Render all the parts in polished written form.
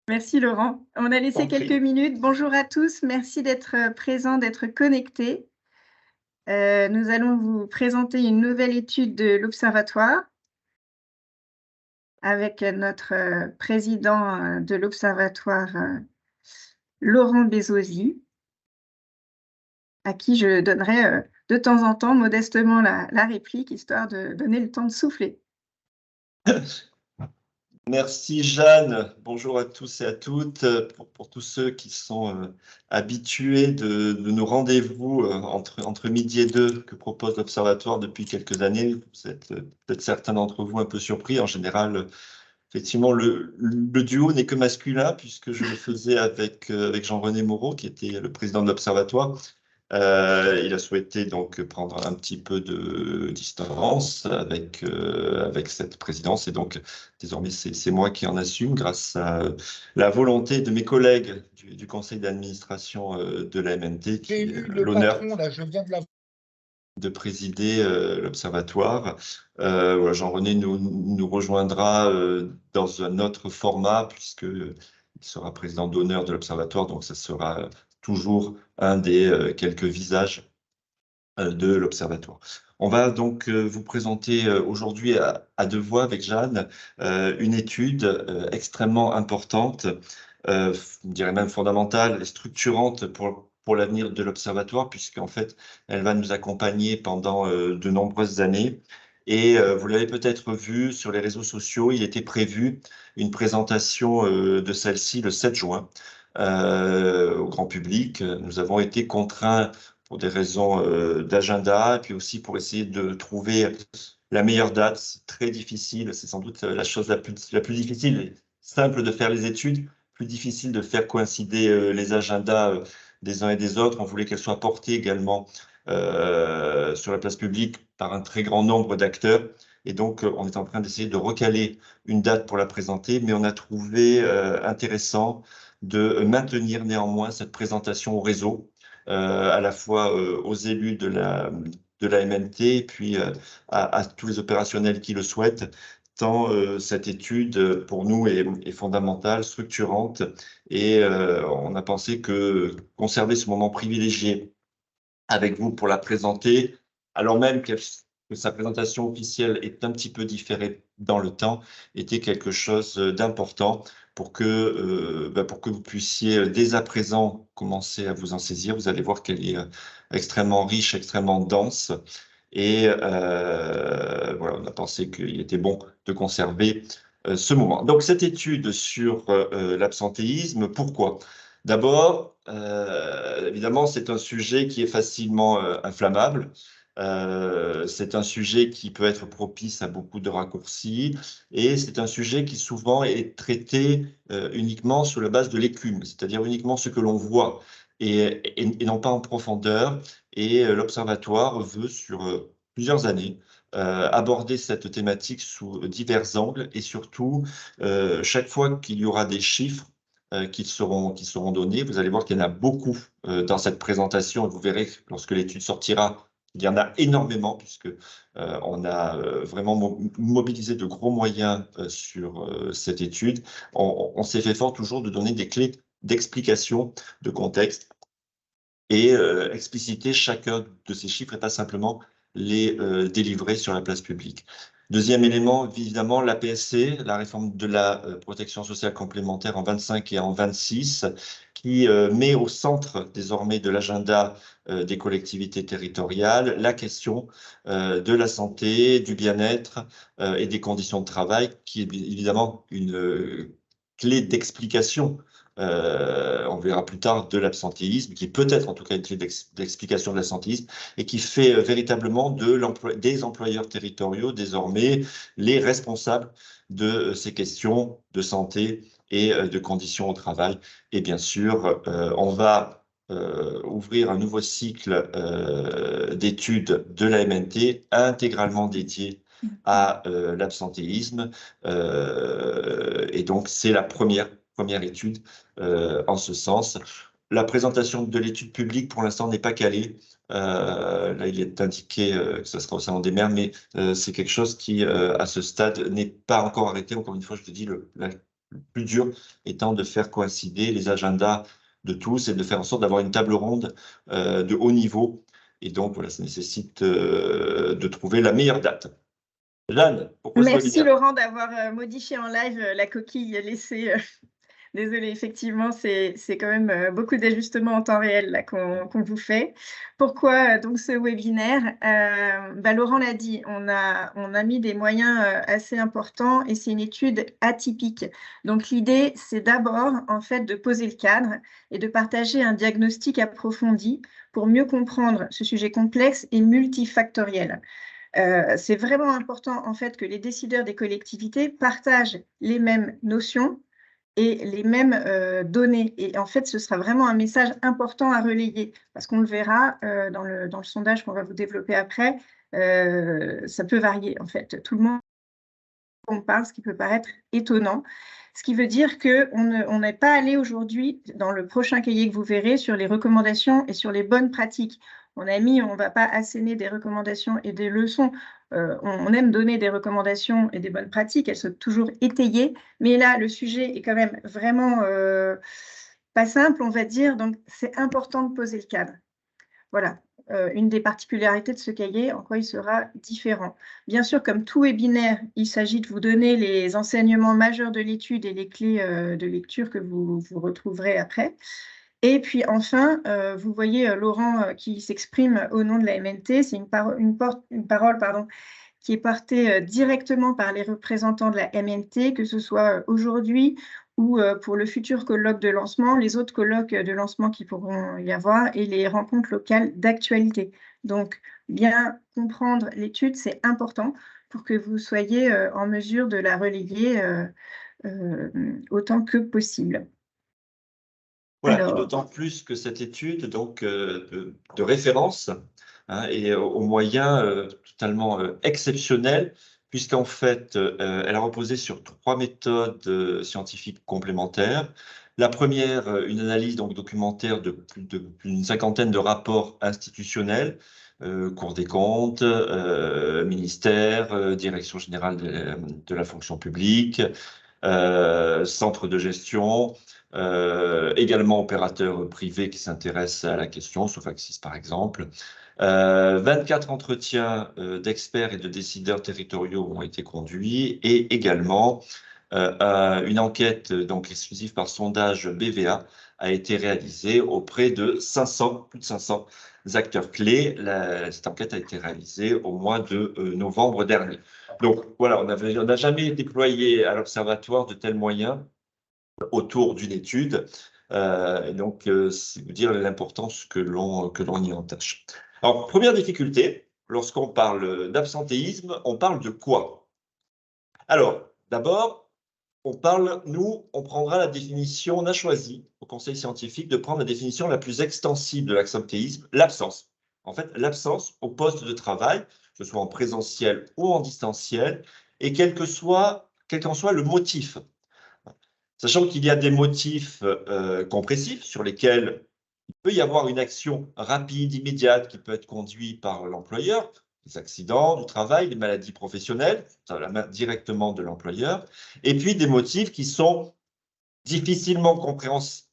Merci Laurent. On a laissé T'en quelques prie. minutes. Bonjour à tous, merci d'être présents, d'être connectés. Nous allons vous présenter une nouvelle étude de l'Observatoire avec notre président de l'Observatoire, Laurent Bezosi, à qui je donnerai de temps en temps modestement la réplique, histoire de donner le temps de souffler. Merci Jeanne, bonjour à tous et à toutes. Pour tous ceux qui sont habitués de nos rendez-vous entre midi et deux que propose l'Observatoire depuis quelques années, vous êtes peut-être certains d'entre vous un peu surpris. En général, effectivement, le duo n'est que masculin puisque je le faisais avec Jean-René Moreau, qui était le président de l'Observatoire. Il a souhaité donc prendre un petit peu de distance avec cette présidence et donc désormais c'est moi qui en assume grâce à la volonté de mes collègues du conseil d'administration de la MNT J'ai qui eu le l'honneur patron, là, je viens de la... de présider l'Observatoire. Voilà, Jean-René nous rejoindra dans un autre format, puisqu'il sera président d'honneur de l'Observatoire, donc ça sera toujours un des quelques visages de l'Observatoire. On va donc vous présenter aujourd'hui à deux voix avec Jeanne une étude extrêmement importante, je dirais même fondamentale et structurante pour l'avenir de l'Observatoire, puisqu'en fait, elle va nous accompagner pendant de nombreuses années. Et vous l'avez peut-être vu sur les réseaux sociaux, il était prévu une présentation de celle-ci le 7 juin au grand public. Nous avons été contraints pour des raisons d'agenda, et puis aussi pour essayer de trouver la meilleure date. C'est très difficile, c'est sans doute la chose la plus difficile. Simple de faire les études, plus difficile de faire coïncider les agendas des uns et des autres. On voulait qu'elle soit portée également sur la place publique par un très grand nombre d'acteurs. Et donc, on est en train d'essayer de recaler une date pour la présenter, mais on a trouvé intéressant de maintenir néanmoins cette présentation au réseau, à la fois aux élus de la MNT et puis à tous les opérationnels qui le souhaitent, tant cette étude, pour nous, est fondamentale, structurante, et on a pensé que conserver ce moment privilégié avec vous pour la présenter, alors même que sa présentation officielle est un petit peu différée dans le temps, était quelque chose d'important pour que vous puissiez dès à présent commencer à vous en saisir. Vous allez voir qu'elle est extrêmement riche, extrêmement dense. Et voilà, on a pensé qu'il était bon de conserver ce moment. Donc, cette étude sur l'absentéisme, pourquoi? D'abord, évidemment, c'est un sujet qui est facilement inflammable. C'est un sujet qui peut être propice à beaucoup de raccourcis et c'est un sujet qui souvent est traité uniquement sur la base de l'écume, c'est-à-dire uniquement ce que l'on voit et non pas en profondeur. Et l'Observatoire veut, sur plusieurs années, aborder cette thématique sous divers angles et surtout, chaque fois qu'il y aura des chiffres qui seront donnés, vous allez voir qu'il y en a beaucoup dans cette présentation et vous verrez que lorsque l'étude sortira, il y en a énormément puisque on a vraiment mobilisé de gros moyens sur cette étude. On s'est fait fort toujours de donner des clés d'explication, de contexte et expliciter chacun de ces chiffres et pas simplement les délivrer sur la place publique. Deuxième élément, évidemment, la PSC, la réforme de la protection sociale complémentaire en 25 et en 26, qui met au centre désormais de l'agenda des collectivités territoriales la question de la santé, du bien-être et des conditions de travail, qui est évidemment une clé d'explication, on verra plus tard, de l'absentéisme, qui est peut-être en tout cas une clé d'explication de l'absentéisme, et qui fait véritablement des employeurs territoriaux désormais les responsables de ces questions de santé et de conditions au travail. Et bien sûr, on va ouvrir un nouveau cycle d'études de la MNT intégralement dédié à l'absentéisme. Et donc, c'est la première étude en ce sens. La présentation de l'étude publique, pour l'instant, n'est pas calée. Là, il est indiqué que ce sera au Salon des maires, mais c'est quelque chose qui, à ce stade, n'est pas encore arrêté. Encore une fois, je te dis, plus dur étant de faire coïncider les agendas de tous et de faire en sorte d'avoir une table ronde de haut niveau. Et donc, voilà, ça nécessite de trouver la meilleure date. Jeanne, pourquoi ce Merci webinaire? Laurent d'avoir modifié en live la coquille laissée. Désolée, effectivement, c'est quand même beaucoup d'ajustements en temps réel là qu'on vous fait. Pourquoi donc ce webinaire? Laurent l'a dit, on a mis des moyens assez importants et c'est une étude atypique. Donc l'idée, c'est d'abord en fait de poser le cadre et de partager un diagnostic approfondi pour mieux comprendre ce sujet complexe et multifactoriel. C'est vraiment important en fait que les décideurs des collectivités partagent les mêmes notions et les mêmes données. Et en fait, ce sera vraiment un message important à relayer parce qu'on le verra dans le sondage qu'on va vous développer après, ça peut varier en fait. Tout le monde en parle, ce qui peut paraître étonnant. Ce qui veut dire qu'on n'est pas allé aujourd'hui, dans le prochain cahier que vous verrez, sur les recommandations et sur les bonnes pratiques. On ne va pas asséner des recommandations et des leçons. On aime donner des recommandations et des bonnes pratiques, elles sont toujours étayées. Mais là, le sujet est quand même vraiment pas simple, on va dire. Donc, c'est important de poser le cadre. Voilà, une des particularités de ce cahier, en quoi il sera différent. Bien sûr, comme tout webinaire, il s'agit de vous donner les enseignements majeurs de l'étude et les clés de lecture que vous retrouverez après. Et puis enfin, vous voyez Laurent qui s'exprime au nom de la MNT, c'est une parole qui est portée directement par les représentants de la MNT, que ce soit aujourd'hui ou pour le futur colloque de lancement, les autres colloques de lancement qui pourront y avoir et les rencontres locales d'actualité. Donc, bien comprendre l'étude, c'est important pour que vous soyez en mesure de la relayer autant que possible. Voilà, et Alors, d'autant plus que cette étude donc, de référence est aux moyens totalement exceptionnels, puisqu'en fait, elle a reposé sur 3 méthodes scientifiques complémentaires. La première, une analyse donc documentaire de plus d'une cinquantaine de rapports institutionnels, Cour des comptes, ministère, Direction générale de la fonction publique, centre de gestion, également opérateurs privés qui s'intéressent à la question, sauf Axis par exemple. 24 entretiens d'experts et de décideurs territoriaux ont été conduits et également une enquête donc exclusive par sondage BVA a été réalisée auprès de plus de 500 acteurs clés. Cette enquête a été réalisée au mois de novembre dernier. Donc voilà, on n'a jamais déployé à l'Observatoire de tels moyens autour d'une étude. Et donc, c'est vous dire l'importance que l'on y attache. Alors, première difficulté, lorsqu'on parle d'absentéisme, on parle de quoi? Alors, d'abord, on prendra la définition, on a choisi au conseil scientifique de prendre la définition la plus extensive de l'absentéisme, l'absence. En fait, l'absence au poste de travail, que ce soit en présentiel ou en distanciel, et quel qu'en soit le motif. Sachant qu'il y a des motifs compressifs sur lesquels il peut y avoir une action rapide, immédiate, qui peut être conduite par l'employeur, les accidents du travail, les maladies professionnelles, ça la main directement de l'employeur, et puis des motifs qui sont difficilement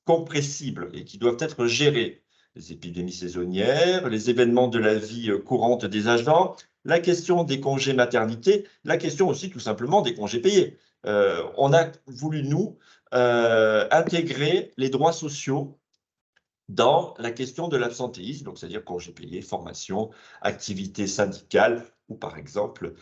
compressibles et qui doivent être gérés. Les épidémies saisonnières, les événements de la vie courante des agents, la question des congés maternité, la question aussi tout simplement des congés payés. On a voulu, nous, intégrer les droits sociaux dans la question de l'absentéisme, donc c'est-à-dire congés payés, formation, activités syndicales ou par exemple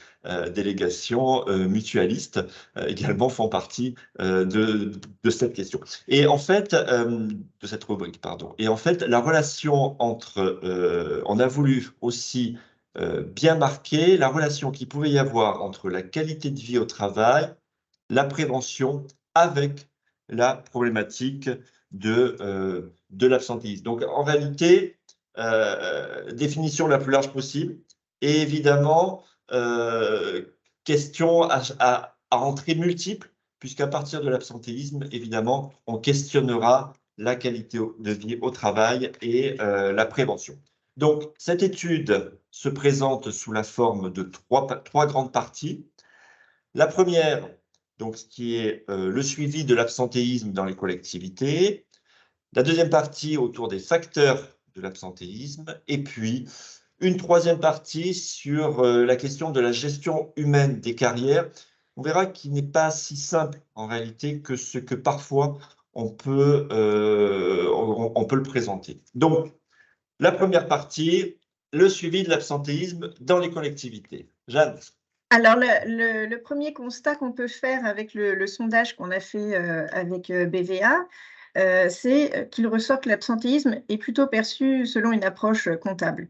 délégations mutualistes également font partie de cette question. Et en fait, de cette rubrique, pardon. Et en fait, la relation entre, on a voulu aussi bien marquer la relation qu'il pouvait y avoir entre la qualité de vie au travail, la prévention avec la problématique de l'absentéisme. Donc, en réalité, définition la plus large possible et évidemment, question à entrée multiple, puisqu'à partir de l'absentéisme, évidemment, on questionnera la qualité de vie au travail et la prévention. Donc, cette étude se présente sous la forme de trois grandes parties. La première, donc ce qui est le suivi de l'absentéisme dans les collectivités. La deuxième partie autour des facteurs de l'absentéisme. Et puis, une troisième partie sur la question de la gestion humaine des carrières. On verra qu'il n'est pas si simple en réalité que ce que parfois on peut le présenter. Donc, la première partie, le suivi de l'absentéisme dans les collectivités. Jeanne. Alors, le premier constat qu'on peut faire avec le sondage qu'on a fait avec BVA, c'est qu'il ressort que l'absentéisme est plutôt perçu selon une approche comptable.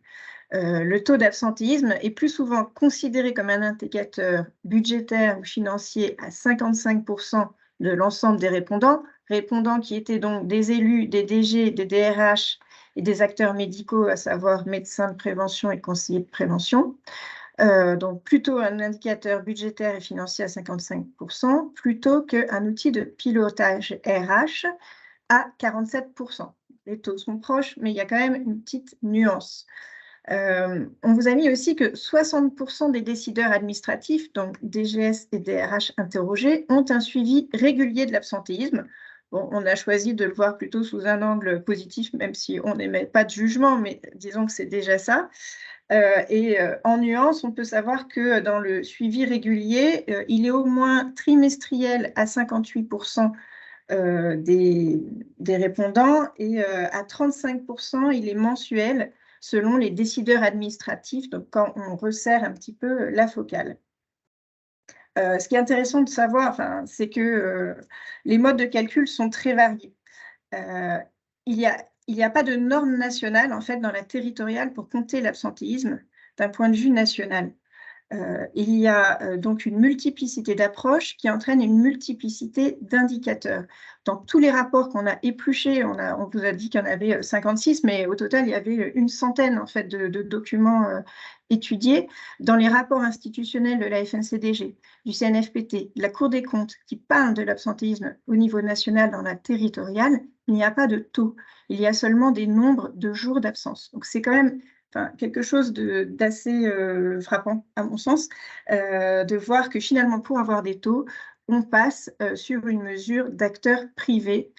Le taux d'absentéisme est plus souvent considéré comme un indicateur budgétaire ou financier à 55% de l'ensemble des répondants qui étaient donc des élus, des DG, des DRH et des acteurs médicaux, à savoir médecins de prévention et conseillers de prévention. Donc plutôt un indicateur budgétaire et financier à 55%, plutôt qu'un outil de pilotage RH à 47%. Les taux sont proches, mais il y a quand même une petite nuance. On vous a mis aussi que 60% des décideurs administratifs, donc DGS et DRH interrogés, ont un suivi régulier de l'absentéisme. Bon, on a choisi de le voir plutôt sous un angle positif, même si on n'émet pas de jugement, mais disons que c'est déjà ça. En nuance, on peut savoir que dans le suivi régulier, il est au moins trimestriel à 58% des répondants et à 35%, il est mensuel selon les décideurs administratifs, donc quand on resserre un petit peu la focale. Ce qui est intéressant de savoir, c'est que les modes de calcul sont très variés. Il n'y a pas de norme nationale en fait dans la territoriale pour compter l'absentéisme d'un point de vue national. Il y a donc une multiplicité d'approches qui entraîne une multiplicité d'indicateurs. Dans tous les rapports qu'on a épluchés, on vous a dit qu'il y en avait 56, mais au total, il y avait une centaine en fait, de documents étudiés. Dans les rapports institutionnels de la FNCDG, du CNFPT, de la Cour des comptes, qui parlent de l'absentéisme au niveau national dans la territoriale, il n'y a pas de taux. Il y a seulement des nombres de jours d'absence. Donc, c'est quand même quelque chose d'assez frappant, à mon sens, de voir que finalement, pour avoir des taux, on passe sur une mesure d'acteurs privés,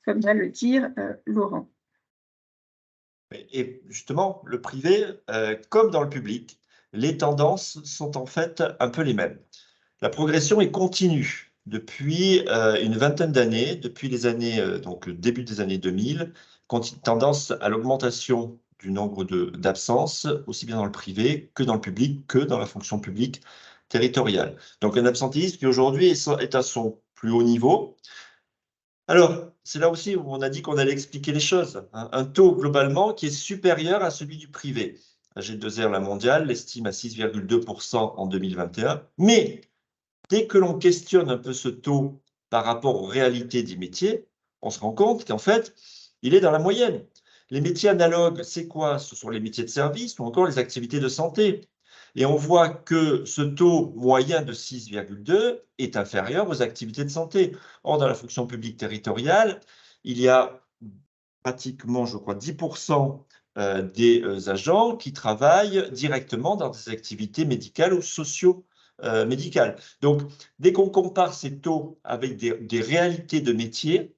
comme va le dire Laurent. Et justement, le privé, comme dans le public, les tendances sont en fait un peu les mêmes. La progression est continue depuis une vingtaine d'années, depuis les années, donc début des années 2000, tendance à l'augmentation du nombre d'absences, aussi bien dans le privé que dans le public, que dans la fonction publique territoriale. Donc un absentéisme qui aujourd'hui est à son plus haut niveau. Alors, c'est là aussi où on a dit qu'on allait expliquer les choses. Un taux globalement qui est supérieur à celui du privé. G2R, la mondiale, l'estime à 6,2% en 2021. Mais dès que l'on questionne un peu ce taux par rapport aux réalités des métiers, on se rend compte qu'en fait, il est dans la moyenne. Les métiers analogues, c'est quoi? Ce sont les métiers de service ou encore les activités de santé. Et on voit que ce taux moyen de 6,2 est inférieur aux activités de santé. Or, dans la fonction publique territoriale, il y a pratiquement, je crois, 10% des agents qui travaillent directement dans des activités médicales ou socio-médicales. Donc, dès qu'on compare ces taux avec des réalités de métier,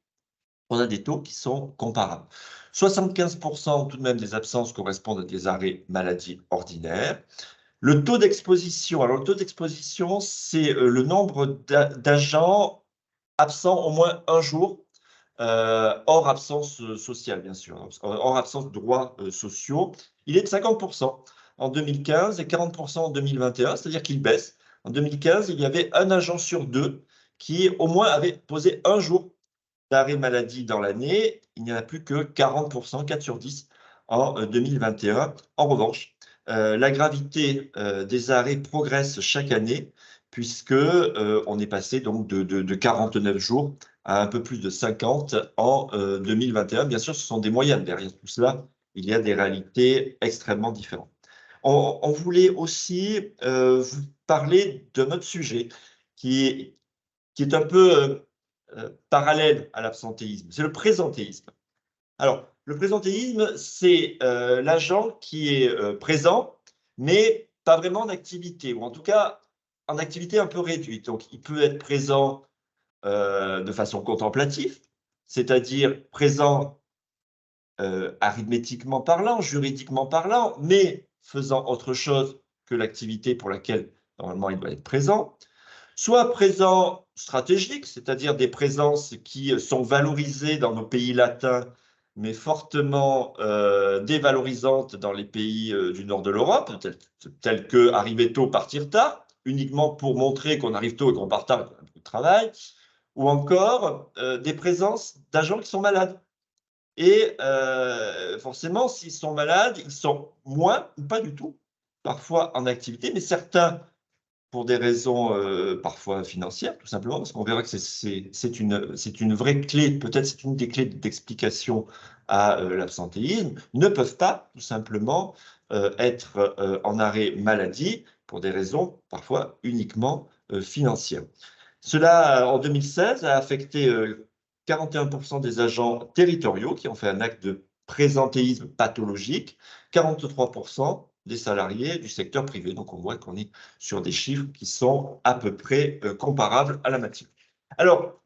on a des taux qui sont comparables. 75% tout de même des absences correspondent à des arrêts maladie ordinaires. Le taux d'exposition, alors le taux d'exposition, c'est le nombre d'agents absents au moins un jour, hors absence sociale, bien sûr, hors absence de droits sociaux. Il est de 50% en 2015 et 40% en 2021, c'est-à-dire qu'il baisse. En 2015, il y avait un agent sur deux qui au moins avait posé un jour d'arrêt maladie dans l'année. Il n'y en a plus que 40%, 4 sur 10 en 2021. En revanche, la gravité des arrêts progresse chaque année puisque on est passé donc de 49 jours à un peu plus de 50 en 2021. Bien sûr, ce sont des moyennes. Derrière tout cela, il y a des réalités extrêmement différentes. On voulait aussi vous parler d'un autre sujet qui est un peu parallèle à l'absentéisme, c'est le présentéisme. Alors, le présentéisme, c'est l'agent qui est présent, mais pas vraiment d'activité, ou en tout cas en activité un peu réduite. Donc, il peut être présent de façon contemplative, c'est-à-dire présent arithmétiquement parlant, juridiquement parlant, mais faisant autre chose que l'activité pour laquelle normalement il doit être présent, soit présent stratégique, c'est-à-dire des présences qui sont valorisées dans nos pays latins, mais fortement dévalorisantes dans les pays du nord de l'Europe, tels que arriver tôt, partir tard, uniquement pour montrer qu'on arrive tôt et qu'on part tard et qu'on a beaucoup de travail, ou encore des présences d'agents qui sont malades. Et forcément, s'ils sont malades, ils sont moins ou pas du tout, parfois en activité, mais certains pour des raisons parfois financières, tout simplement, parce qu'on verra que c'est une vraie clé, peut-être c'est une des clés d'explication à l'absentéisme, ne peuvent pas tout simplement être en arrêt maladie pour des raisons parfois uniquement financières. Cela, en 2016, a affecté 41% des agents territoriaux qui ont fait un acte de présentéisme pathologique, 43% des salariés du secteur privé. Donc, on voit qu'on est sur des chiffres qui sont à peu près comparables à la matière. Alors,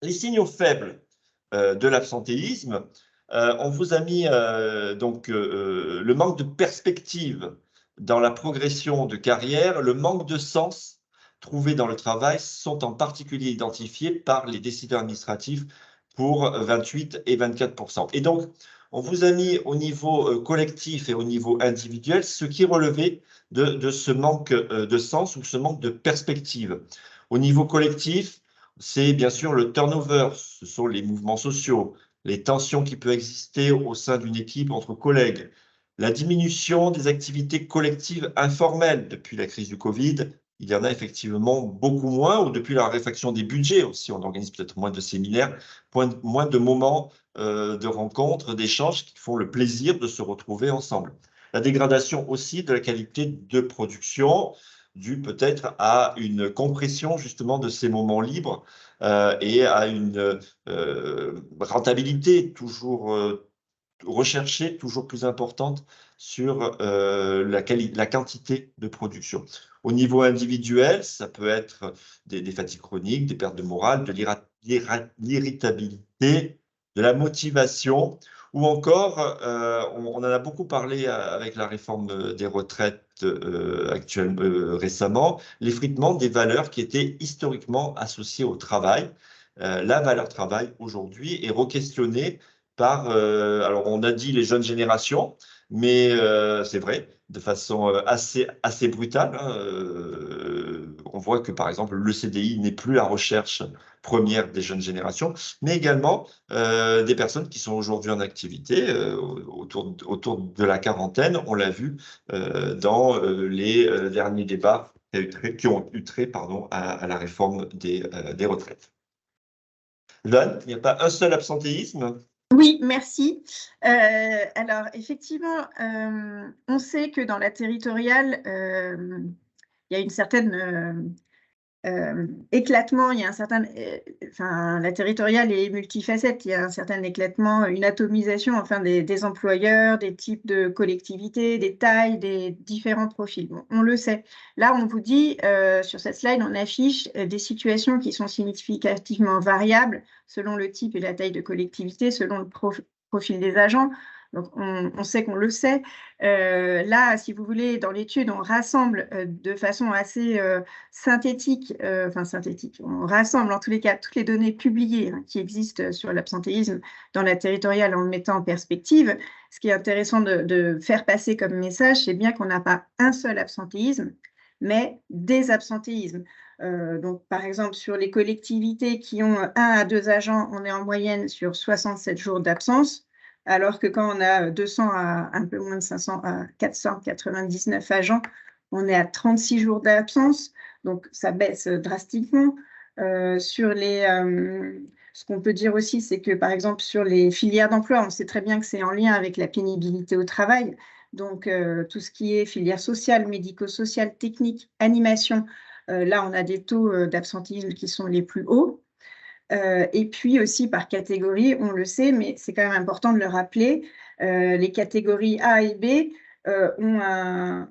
les signaux faibles de l'absentéisme, on vous a mis le manque de perspective dans la progression de carrière, le manque de sens trouvés dans le travail sont en particulier identifiés par les décideurs administratifs pour 28 et 24%. Et donc, on vous a mis au niveau collectif et au niveau individuel ce qui relevait de ce manque de sens ou ce manque de perspective. Au niveau collectif, c'est bien sûr le turnover, ce sont les mouvements sociaux, les tensions qui peuvent exister au sein d'une équipe entre collègues, la diminution des activités collectives informelles depuis la crise du Covid. Il y en a effectivement beaucoup moins, ou depuis la réfaction des budgets aussi, on organise peut-être moins de séminaires, moins de moments de rencontres, d'échanges qui font le plaisir de se retrouver ensemble. La dégradation aussi de la qualité de production, due peut-être à une compression justement de ces moments libres et à une rentabilité toujours recherchée, toujours plus importante sur la quantité de production. Au niveau individuel, ça peut être des fatigues chroniques, des pertes de morale, de l'irritabilité, de la motivation, ou encore, on en a beaucoup parlé avec la réforme des retraites récemment, l'effritement des valeurs qui étaient historiquement associées au travail. La valeur travail aujourd'hui est re-questionnée par, alors on a dit les jeunes générations, mais c'est vrai, de façon assez brutale. Hein, on voit que, par exemple, le CDI n'est plus la recherche première des jeunes générations, mais également des personnes qui sont aujourd'hui en activité autour de la quarantaine. On l'a vu dans les derniers débats qui ont eu trait à la réforme des retraites. Jeanne, il n'y a pas un seul absentéisme? Oui, merci. Alors, effectivement, on sait que dans la territoriale, il y a une certaine éclatement, il y a un certain, enfin, la territoriale est multifacette, il y a un certain éclatement, une atomisation, enfin, des employeurs, des types de collectivités, des tailles, des différents profils. Bon, on le sait. Là, on vous dit, sur cette slide, on affiche des situations qui sont significativement variables selon le type et la taille de collectivité, selon le profil des agents. Donc, on sait qu'on le sait. Là, si vous voulez, dans l'étude, on rassemble de façon assez synthétique, on rassemble en tous les cas toutes les données publiées qui existent sur l'absentéisme dans la territoriale en le mettant en perspective. Ce qui est intéressant de faire passer comme message, c'est bien qu'on n'a pas un seul absentéisme, mais des absentéismes. Donc, par exemple, sur les collectivités qui ont 1 à 2 agents, on est en moyenne sur 67 jours d'absence, alors que quand on a 200 à un peu moins de 500 à 499 agents, on est à 36 jours d'absence, donc ça baisse drastiquement. Ce qu'on peut dire aussi, c'est que par exemple sur les filières d'emploi, on sait très bien que c'est en lien avec la pénibilité au travail, donc tout ce qui est filière sociale, médico-sociale, technique, animation, là on a des taux d'absentéisme qui sont les plus hauts. Et puis aussi par catégorie, on le sait, mais c'est quand même important de le rappeler, les catégories A et B ont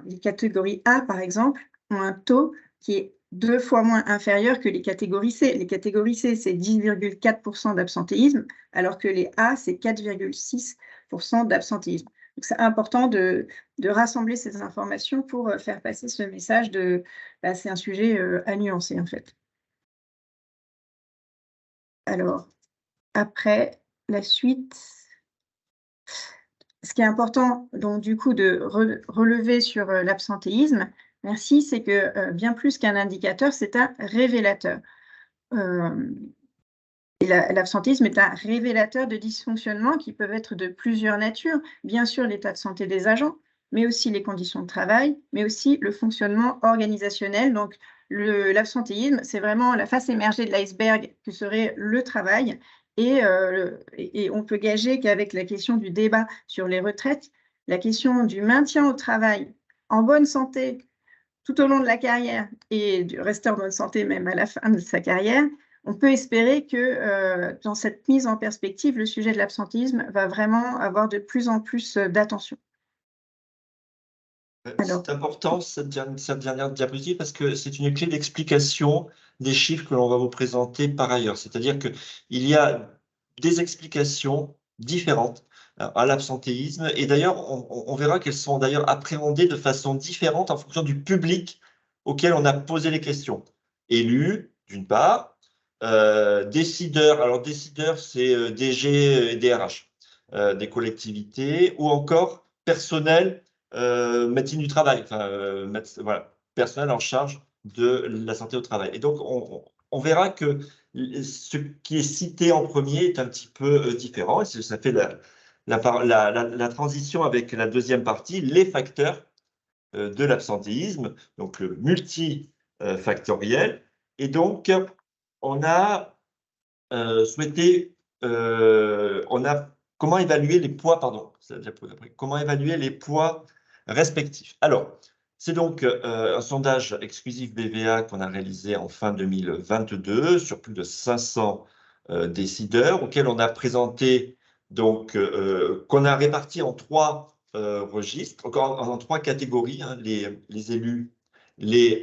les catégories A, par exemple, ont un taux qui est 2 fois moins inférieur que les catégories C. Les catégories C, c'est 10,4% d'absentéisme, alors que les A, c'est 4,6% d'absentéisme. Donc, c'est important de rassembler ces informations pour faire passer ce message de c'est un sujet à nuancer, en fait. Alors, après, la suite. Ce qui est important, donc du coup, de relever sur l'absentéisme, merci, c'est que bien plus qu'un indicateur, c'est un révélateur. Et l'absentéisme est un révélateur de dysfonctionnements qui peuvent être de plusieurs natures. Bien sûr, l'état de santé des agents, mais aussi les conditions de travail, mais aussi le fonctionnement organisationnel. Donc, l'absentéisme, c'est vraiment la face émergée de l'iceberg que serait le travail. Et on peut gager qu'avec la question du débat sur les retraites, la question du maintien au travail en bonne santé tout au long de la carrière et de rester en bonne santé même à la fin de sa carrière, on peut espérer que dans cette mise en perspective, le sujet de l'absentéisme va vraiment avoir de plus en plus d'attention. C'est important cette dernière diapositive parce que c'est une clé d'explication des chiffres que l'on va vous présenter par ailleurs. C'est-à-dire qu'il y a des explications différentes à l'absentéisme et d'ailleurs, on verra qu'elles sont d'ailleurs appréhendées de façon différente en fonction du public auquel on a posé les questions. Élus, d'une part, décideurs, alors décideurs, c'est DG et DRH des collectivités ou encore personnel médecine du travail, enfin, voilà, personnel en charge de la santé au travail. Et donc, on verra que ce qui est cité en premier est un petit peu différent, et ça fait la transition avec la deuxième partie, les facteurs de l'absentéisme, donc le multifactoriel. Et donc, on a souhaité, comment évaluer les poids, pardon, comment évaluer les poids respectifs. Alors, c'est donc un sondage exclusif BVA qu'on a réalisé en fin 2022 sur plus de 500 décideurs, auxquels on a présenté, donc, qu'on a réparti en 3 registres, encore en 3 catégories, hein, les élus, les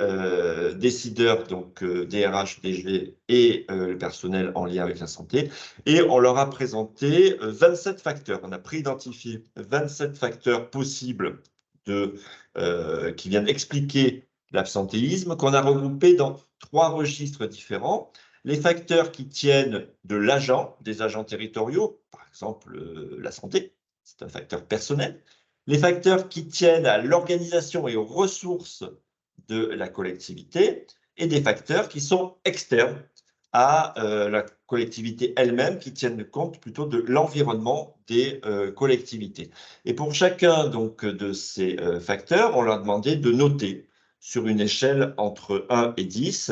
décideurs, donc DRH, DG et le personnel en lien avec la santé. Et on leur a présenté 27 facteurs. On a préidentifié 27 facteurs possibles qui viennent expliquer l'absentéisme, qu'on a regroupé dans 3 registres différents. Les facteurs qui tiennent de l'agent, des agents territoriaux, par exemple la santé, c'est un facteur personnel. Les facteurs qui tiennent à l'organisation et aux ressources de la collectivité et des facteurs qui sont externes à la collectivité elle-même, qui tiennent compte plutôt de l'environnement des collectivités. Et pour chacun donc, de ces facteurs, on leur a demandé de noter sur une échelle entre 1 et 10,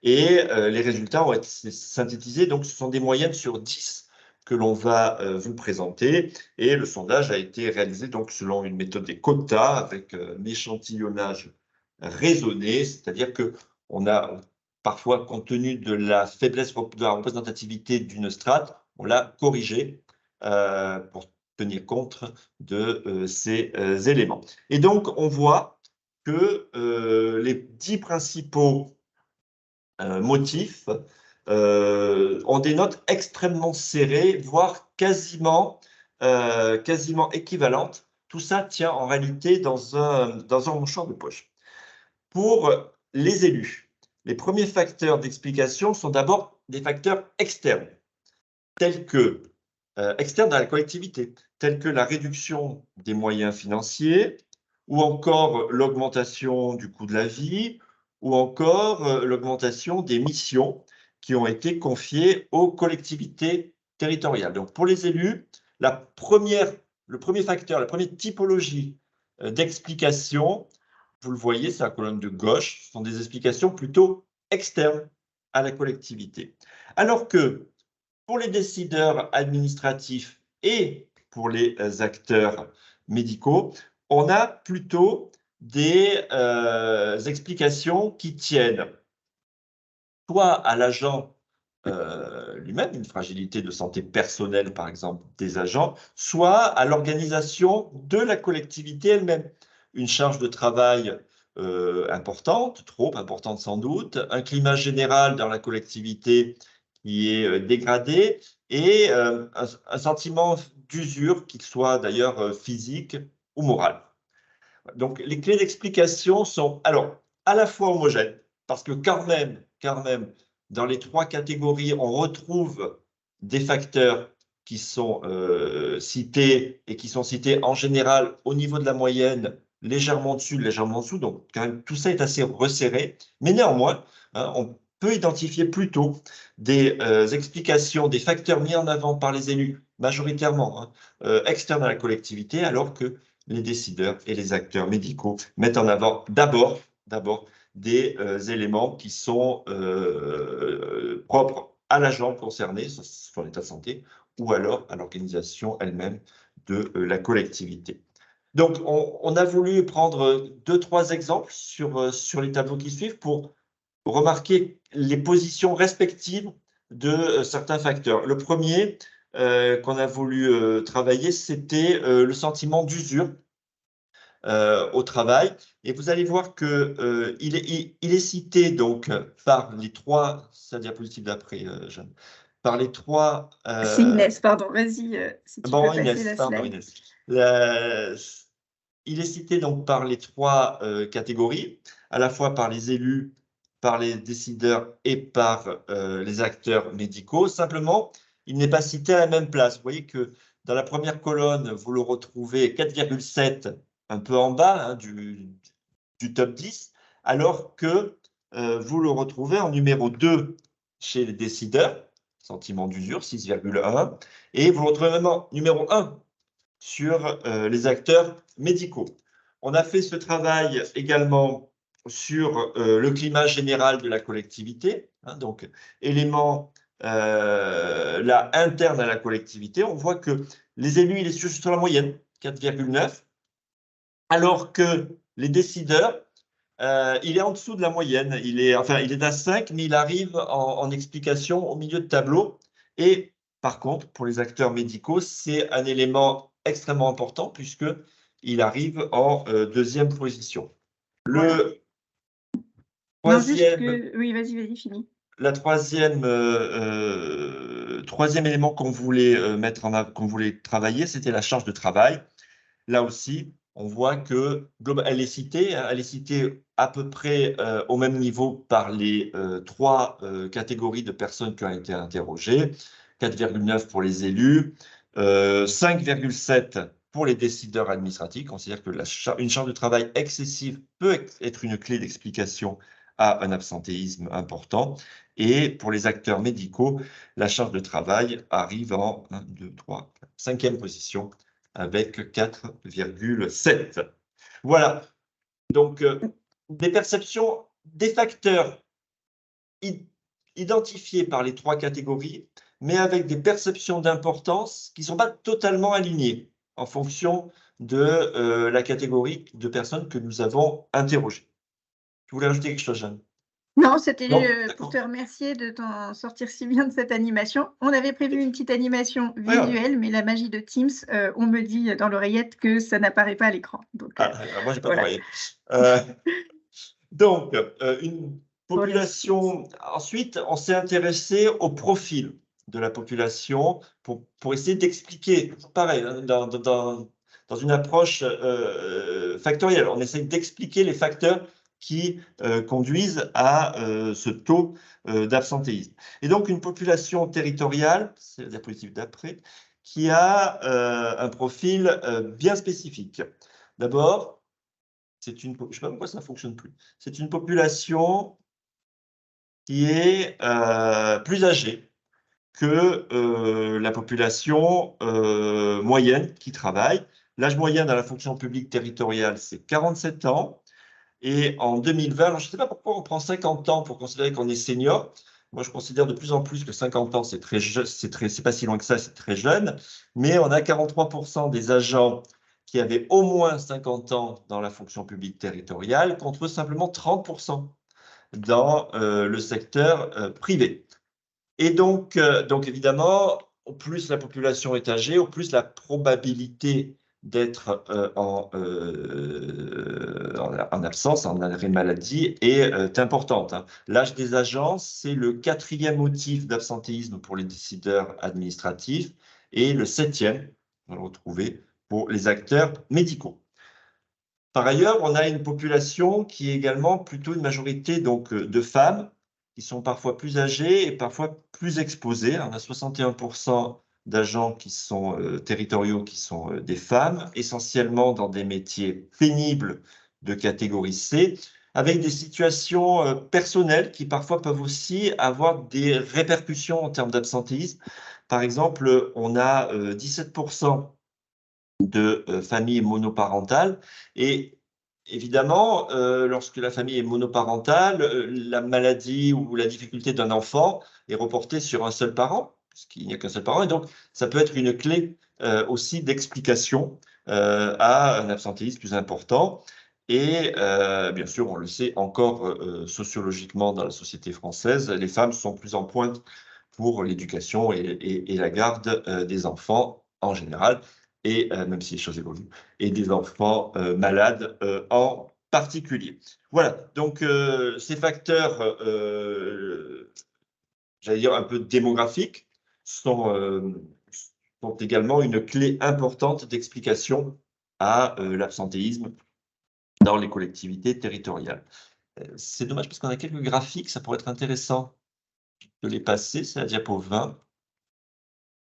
et les résultats ont été synthétisés, donc ce sont des moyennes sur 10 que l'on va vous présenter, et le sondage a été réalisé donc selon une méthode des quotas avec un échantillonnage raisonné, c'est-à-dire qu'on a parfois, compte tenu de la faiblesse de la représentativité d'une strate, on l'a corrigé pour tenir compte de ces éléments. Et donc, on voit que les 10 principaux motifs ont des notes extrêmement serrées, voire quasiment équivalentes. Tout ça tient en réalité dans un mouchoir de poche. Pour les élus, les premiers facteurs d'explication sont d'abord des facteurs externes, tels que externes à la collectivité, tels que la réduction des moyens financiers, ou encore l'augmentation du coût de la vie, ou encore l'augmentation des missions qui ont été confiées aux collectivités territoriales. Donc pour les élus, le premier facteur, la première typologie d'explication, vous le voyez, c'est la colonne de gauche, ce sont des explications plutôt externes à la collectivité. Alors que pour les décideurs administratifs et pour les acteurs médicaux, on a plutôt des explications qui tiennent soit à l'agent lui-même, une fragilité de santé personnelle, par exemple, des agents, soit à l'organisation de la collectivité elle-même, une charge de travail importante, trop importante sans doute, un climat général dans la collectivité qui est dégradé et un sentiment d'usure, qu'il soit d'ailleurs physique ou moral. Donc, les clés d'explication sont alors à la fois homogènes, parce que quand même, dans les trois catégories, on retrouve des facteurs qui sont cités et qui sont cités en général au niveau de la moyenne, légèrement dessus, légèrement en dessous. Donc, quand même, tout ça est assez resserré. Mais néanmoins, hein, on peut identifier plutôt des explications, des facteurs mis en avant par les élus, majoritairement externes à la collectivité, alors que les décideurs et les acteurs médicaux mettent en avant d'abord des éléments qui sont propres à l'agent concerné, son état de santé, ou alors à l'organisation elle-même de la collectivité. Donc, on a voulu prendre 2-3 exemples sur les tableaux qui suivent pour remarquer les positions respectives de certains facteurs. Le premier qu'on a voulu travailler, c'était le sentiment d'usure au travail. Et vous allez voir que il est cité donc par les trois, c'est la diapositive d'après, Jeanne, par les trois. C'est Inès, pardon, vas-y, si tu peux Bon, passer la Inès, pardon, slide. Inès. Il est cité donc par les trois catégories, à la fois par les élus, par les décideurs et par les acteurs médicaux. Simplement, il n'est pas cité à la même place. Vous voyez que dans la première colonne, vous le retrouvez 4,7 un peu en bas hein, du top 10, alors que vous le retrouvez en numéro 2 chez les décideurs, sentiment d'usure, 6,1, et vous le retrouvez même en numéro 1 sur les acteurs médicaux. On a fait ce travail également sur le climat général de la collectivité, hein, donc élément là interne à la collectivité. On voit que les élus, il est sur la moyenne, 4,9, alors que les décideurs, il est en dessous de la moyenne. Il est à 5, mais il arrive en explication au milieu de tableau. Et par contre, pour les acteurs médicaux, c'est un élément extrêmement important puisqu'il arrive en deuxième position. Voilà. Le Non, juste troisième, que... Oui, vas-y, finis. troisième élément qu'on voulait mettre en avant, qu'on voulait travailler, c'était la charge de travail. Là aussi, on voit que elle est citée à peu près au même niveau par les trois catégories de personnes qui ont été interrogées, 4,9 pour les élus, 5,7 pour les décideurs administratifs. On considère que une charge de travail excessive peut être une clé d'explication à un absentéisme important. Et pour les acteurs médicaux, la charge de travail arrive en 1, 2, 3, 5e position avec 4,7. Voilà. Donc, des perceptions, des facteurs identifiés par les trois catégories, mais avec des perceptions d'importance qui ne sont pas totalement alignées en fonction de la catégorie de personnes que nous avons interrogées. Tu voulais rajouter quelque chose, Jeanne? Non, c'était pour D'accord. te remercier de t'en sortir si bien de cette animation. On avait prévu une petite animation Ouais, ouais. visuelle, mais la magie de Teams, on me dit dans l'oreillette que ça n'apparaît pas à l'écran. Donc, Moi, j'ai pas voilà. travaillé. Donc, une population. Ensuite, on s'est intéressé au profil de la population pour essayer d'expliquer, pareil, hein, dans une approche factorielle, on essaie d'expliquer les facteurs qui conduisent à ce taux d'absentéisme. Et donc, une population territoriale, c'est la diapositive d'après, qui a un profil bien spécifique. D'abord, je ne sais pas pourquoi ça ne fonctionne plus. C'est une population qui est plus âgée que la population moyenne qui travaille. L'âge moyen dans la fonction publique territoriale, c'est 47 ans. Et en 2020, alors je ne sais pas pourquoi on prend 50 ans pour considérer qu'on est senior. Moi, je considère de plus en plus que 50 ans, c'est pas si loin que ça, c'est très jeune. Mais on a 43% des agents qui avaient au moins 50 ans dans la fonction publique territoriale, contre simplement 30% dans le secteur privé. Et donc évidemment, au plus la population est âgée, au plus la probabilité d'être en absence, en arrêt maladie, est importante. Hein. L'âge des agents, c'est le 4e motif d'absentéisme pour les décideurs administratifs et le 7e, on va le retrouver, pour les acteurs médicaux. Par ailleurs, on a une population qui est également plutôt une majorité donc, de femmes qui sont parfois plus âgées et parfois plus exposées. On a 61% d'agents qui sont territoriaux qui sont des femmes, essentiellement dans des métiers pénibles de catégorie C, avec des situations personnelles qui parfois peuvent aussi avoir des répercussions en termes d'absentéisme. Par exemple, on a 17% de familles monoparentales. Et évidemment, lorsque la famille est monoparentale, la maladie ou la difficulté d'un enfant est reportée sur un seul parent, puisqu'il n'y a qu'un seul parent. Et donc, ça peut être une clé aussi d'explication à un absentéisme plus important. Et bien sûr, on le sait encore sociologiquement dans la société française, les femmes sont plus en pointe pour l'éducation et la garde des enfants en général, et même si les choses évoluent, et des enfants malades en particulier. Voilà, donc ces facteurs, j'allais dire un peu démographiques, sont également une clé importante d'explication à l'absentéisme dans les collectivités territoriales. C'est dommage parce qu'on a quelques graphiques, ça pourrait être intéressant de les passer, c'est la diapo 20.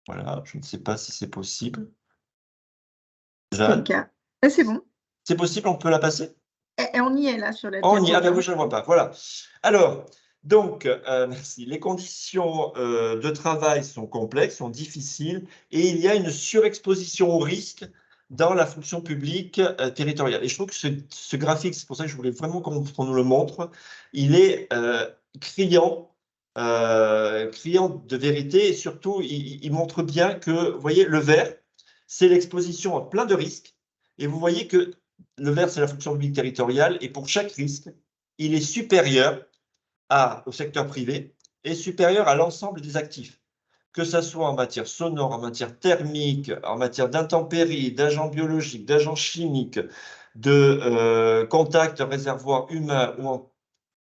Voilà, je ne sais pas si c'est possible. C'est le cas. C'est bon. C'est possible, on peut la passer? Et on y est là sur la On y est, diapo. ah ben moi je ne vois pas, voilà. Alors, donc, merci. Les conditions de travail sont complexes, sont difficiles, et il y a une surexposition au risque dans la fonction publique territoriale. Et je trouve que ce graphique, c'est pour ça que je voulais vraiment qu'on nous le montre, il est criant de vérité, et surtout, il montre bien que, vous voyez, le vert, c'est l'exposition à plein de risques, et vous voyez que le vert, c'est la fonction publique territoriale, et pour chaque risque, il est supérieur au secteur privé et supérieur à l'ensemble des actifs, que ce soit en matière sonore, en matière thermique, en matière d'intempéries, d'agents biologiques, d'agents chimiques, de contact réservoir humain ou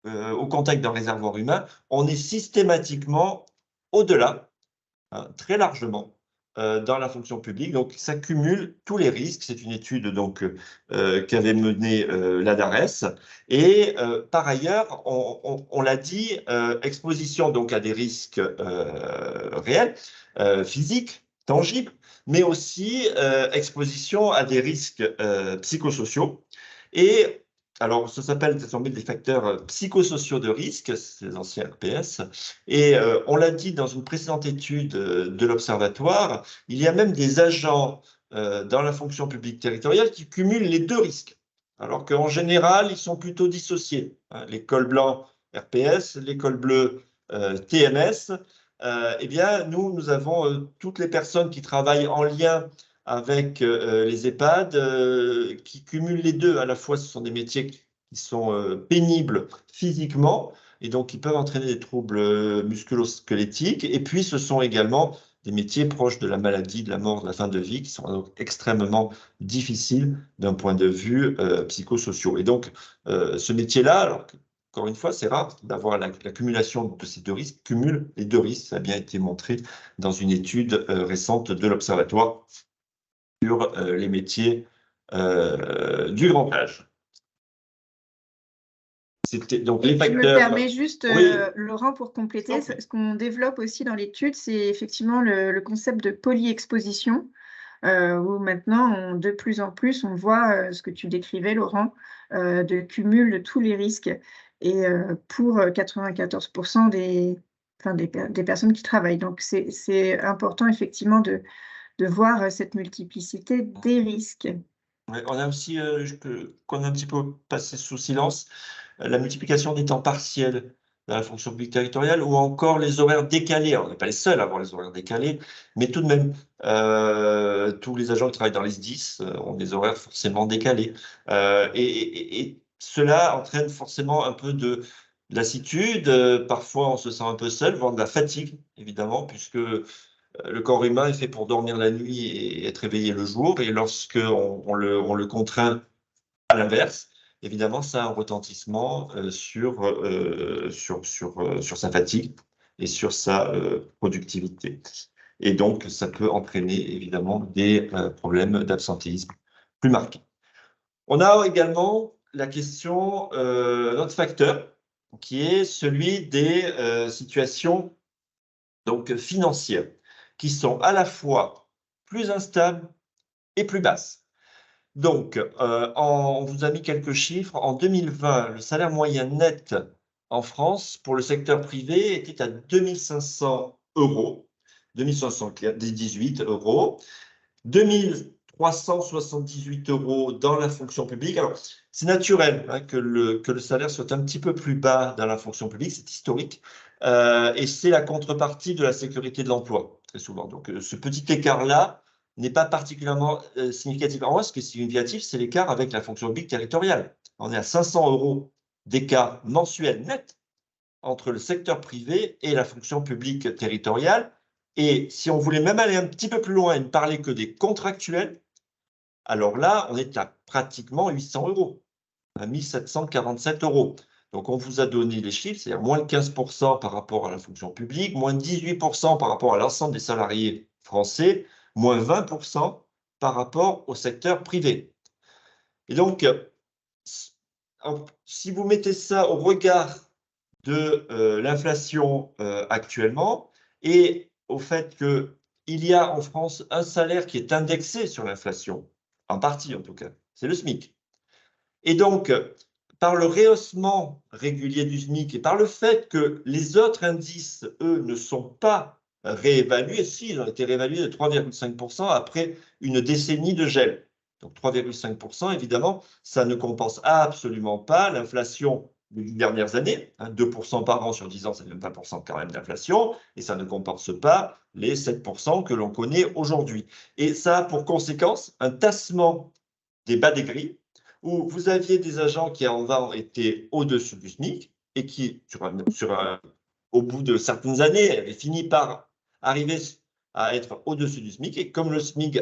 au contact d'un réservoir humain, on est systématiquement au-delà, hein, très largement, dans la fonction publique. Donc, ça cumule tous les risques. C'est une étude donc qu'avait menée l'ADARES. Et par ailleurs, on l'a dit, exposition donc à des risques réels, physiques, tangibles, mais aussi exposition à des risques psychosociaux. Et alors, ça s'appelle désormais des facteurs psychosociaux de risque, c'est les anciens RPS. Et on l'a dit dans une précédente étude de l'Observatoire, il y a même des agents dans la fonction publique territoriale qui cumulent les deux risques, alors qu'en général, ils sont plutôt dissociés. Hein, les cols blancs RPS, les cols bleus TMS. Eh bien, nous avons toutes les personnes qui travaillent en lien avec les EHPAD qui cumulent les deux. À la fois, ce sont des métiers qui sont pénibles physiquement et donc qui peuvent entraîner des troubles musculo-squelettiques. Et puis, ce sont également des métiers proches de la maladie, de la mort, de la fin de vie, qui sont donc extrêmement difficiles d'un point de vue psychosociaux. Et donc, ce métier-là, alors encore une fois, c'est rare d'avoir l'accumulation de ces deux risques, cumule les deux risques, ça a bien été montré dans une étude récente de l'Observatoire sur les métiers du grand âge. C'était donc les facteurs. Je me permets juste, oui. Laurent, pour compléter, ce qu'on développe aussi dans l'étude, c'est effectivement le concept de polyexposition, où maintenant, de plus en plus, on voit ce que tu décrivais, Laurent, de cumul de tous les risques. Et pour 94% des personnes qui travaillent. Donc, c'est important, effectivement, de voir cette multiplicité des risques. Ouais, on a aussi, qu'on a un petit peu passé sous silence, la multiplication des temps partiels dans la fonction publique territoriale ou encore les horaires décalés. Alors, on n'est pas les seuls à avoir les horaires décalés, mais tout de même, tous les agents qui travaillent dans les SDIS ont des horaires forcément décalés. Et cela entraîne forcément un peu de lassitude. Parfois, on se sent un peu seul, voire de la fatigue, évidemment, puisque le corps humain est fait pour dormir la nuit et être éveillé le jour. Et lorsqu'on on le contraint à l'inverse, évidemment, ça a un retentissement sur sa fatigue et sur sa productivité. Et donc, ça peut entraîner évidemment des problèmes d'absentéisme plus marqués. On a également la question, notre facteur, qui est celui des situations donc, financières, qui sont à la fois plus instables et plus basses. Donc, on vous a mis quelques chiffres. En 2020, le salaire moyen net en France pour le secteur privé était à 2500 euros, 2518 euros, 2378 euros dans la fonction publique. Alors, c'est naturel hein, que le salaire soit un petit peu plus bas dans la fonction publique, c'est historique, et c'est la contrepartie de la sécurité de l'emploi, très souvent. Donc, ce petit écart-là n'est pas particulièrement significatif. En vrai, ce qui est significatif, c'est l'écart avec la fonction publique territoriale. On est à 500 euros d'écart mensuel net entre le secteur privé et la fonction publique territoriale. Et si on voulait même aller un petit peu plus loin et ne parler que des contractuels, alors là, on est à pratiquement 800 euros, à 1747 euros. Donc, on vous a donné les chiffres, c'est-à-dire moins de 15% par rapport à la fonction publique, moins de 18% par rapport à l'ensemble des salariés français, moins 20% par rapport au secteur privé. Et donc, si vous mettez ça au regard de l'inflation actuellement et au fait qu'il y a en France un salaire qui est indexé sur l'inflation, en partie en tout cas, c'est le SMIC. Et donc, par le rehaussement régulier du SMIC et par le fait que les autres indices, eux, ne sont pas réévalués, si, ils ont été réévalués de 3,5% après une décennie de gel. Donc 3,5%, évidemment, ça ne compense absolument pas l'inflation des 10 dernières années. 2% par an sur 10 ans, c'est 20% quand même d'inflation, et ça ne compense pas les 7% que l'on connaît aujourd'hui. Et ça a pour conséquence un tassement des bas des grilles, où vous aviez des agents qui avant étaient au-dessus du SMIC et qui, au bout de certaines années, avaient fini par arriver à être au-dessus du SMIC. Et comme le SMIC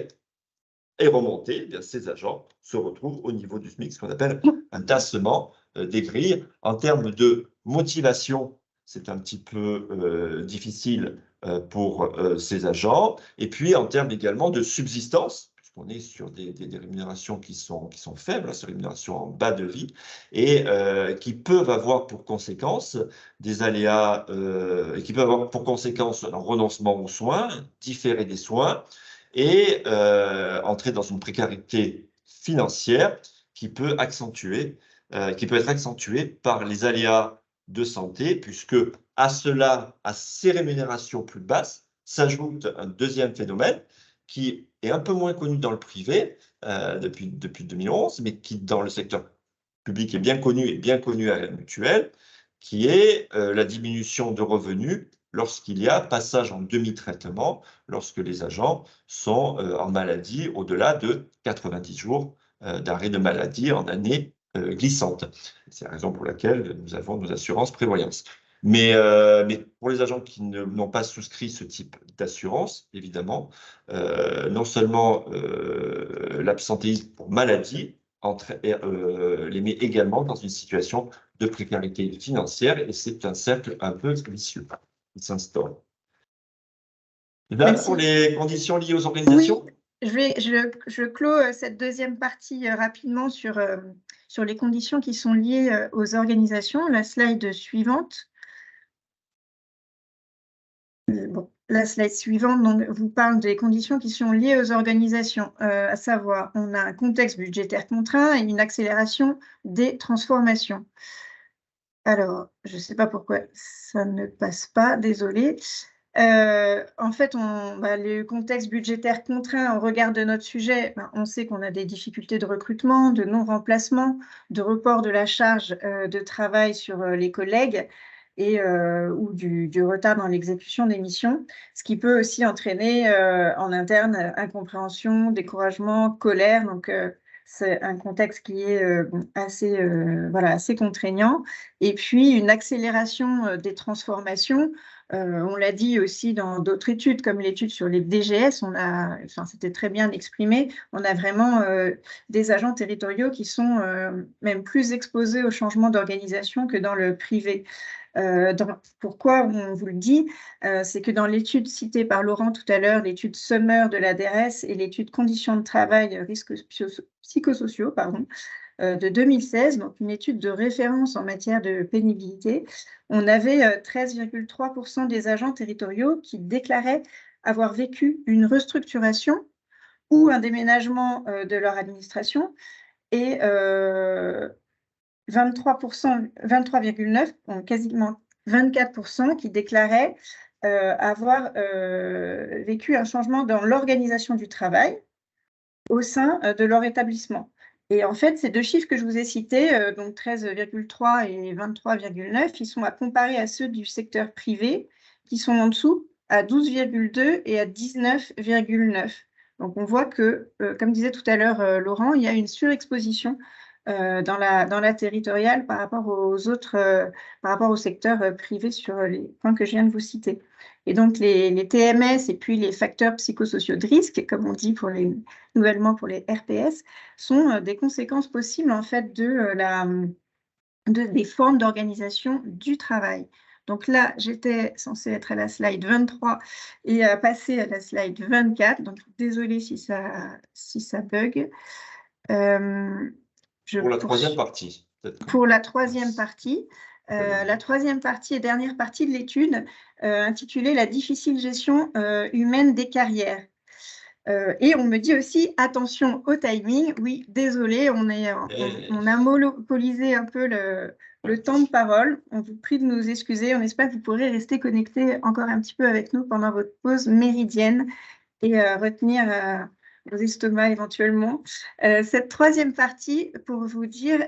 est remonté, eh bien, ces agents se retrouvent au niveau du SMIC, ce qu'on appelle un tassement des grilles. En termes de motivation, c'est un petit peu difficile pour ces agents. Et puis, en termes également de subsistance, puisqu'on est sur des rémunérations qui sont faibles, ces rémunérations en bas de vie, et qui peuvent avoir pour conséquence des aléas, et qui peuvent avoir pour conséquence un renoncement aux soins, différer des soins, et entrer dans une précarité financière qui peut être accentuée par les aléas de santé, puisque à cela, à ces rémunérations plus basses, s'ajoute un deuxième phénomène qui est un peu moins connu dans le privé depuis 2011, mais qui dans le secteur public est bien connu et bien connu à la mutuelle, qui est la diminution de revenus lorsqu'il y a passage en demi-traitement, lorsque les agents sont en maladie au-delà de 90 jours d'arrêt de maladie en année glissante. C'est la raison pour laquelle nous avons nos assurances prévoyance. Mais pour les agents qui n'ont pas souscrit ce type d'assurance, évidemment, non seulement l'absentéisme pour maladie les met également dans une situation de précarité financière, et c'est un cercle un peu vicieux qui s'instaure. Là, pour les conditions liées aux organisations. Oui, je clôt cette deuxième partie rapidement sur les conditions qui sont liées aux organisations. La slide suivante. Bon, la slide suivante donc, vous parle des conditions qui sont liées aux organisations, à savoir, on a un contexte budgétaire contraint et une accélération des transformations. Alors, je ne sais pas pourquoi ça ne passe pas, désolée. En fait, le contexte budgétaire contraint, au regard de notre sujet, on sait qu'on a des difficultés de recrutement, de non-remplacement, de report de la charge de travail sur les collègues et ou du retard dans l'exécution des missions, ce qui peut aussi entraîner en interne incompréhension, découragement, colère. Donc, c'est un contexte qui est assez, voilà, assez contraignant. Et puis, une accélération des transformations. On l'a dit aussi dans d'autres études, comme l'étude sur les DGS, enfin, c'était très bien exprimé, on a vraiment des agents territoriaux qui sont même plus exposés au changement d'organisation que dans le privé. Pourquoi on vous le dit? C'est que dans l'étude citée par Laurent tout à l'heure, l'étude Summer de la DRS et l'étude Conditions de travail, risques psychosociaux, pardon, de 2016, donc une étude de référence en matière de pénibilité, on avait 13,3% des agents territoriaux qui déclaraient avoir vécu une restructuration ou un déménagement de leur administration et 23,9%, donc quasiment 24% qui déclaraient avoir vécu un changement dans l'organisation du travail au sein de leur établissement. Et en fait, ces deux chiffres que je vous ai cités, donc 13,3 et 23,9, ils sont à comparer à ceux du secteur privé qui sont en dessous à 12,2 et à 19,9. Donc on voit que, comme disait tout à l'heure Laurent, il y a une surexposition dans la territoriale par rapport aux autres, par rapport au secteur privé sur les points que je viens de vous citer. Et donc les TMS et puis les facteurs psychosociaux de risque, comme on dit nouvellement pour les RPS, sont des conséquences possibles en fait des formes d'organisation du travail. Donc là, j'étais censée être à la slide 23 et passer à la slide 24. Donc désolée si ça bug. Pour la troisième partie. Pour la troisième partie. La troisième partie et dernière partie de l'étude intitulée « La difficile gestion humaine des carrières ». Et on me dit aussi, attention au timing. Oui, désolé, on a monopolisé un peu le temps de parole. On vous prie de nous excuser. On espère que vous pourrez rester connectés encore un petit peu avec nous pendant votre pause méridienne et retenir vos estomacs éventuellement. Cette troisième partie, pour vous dire,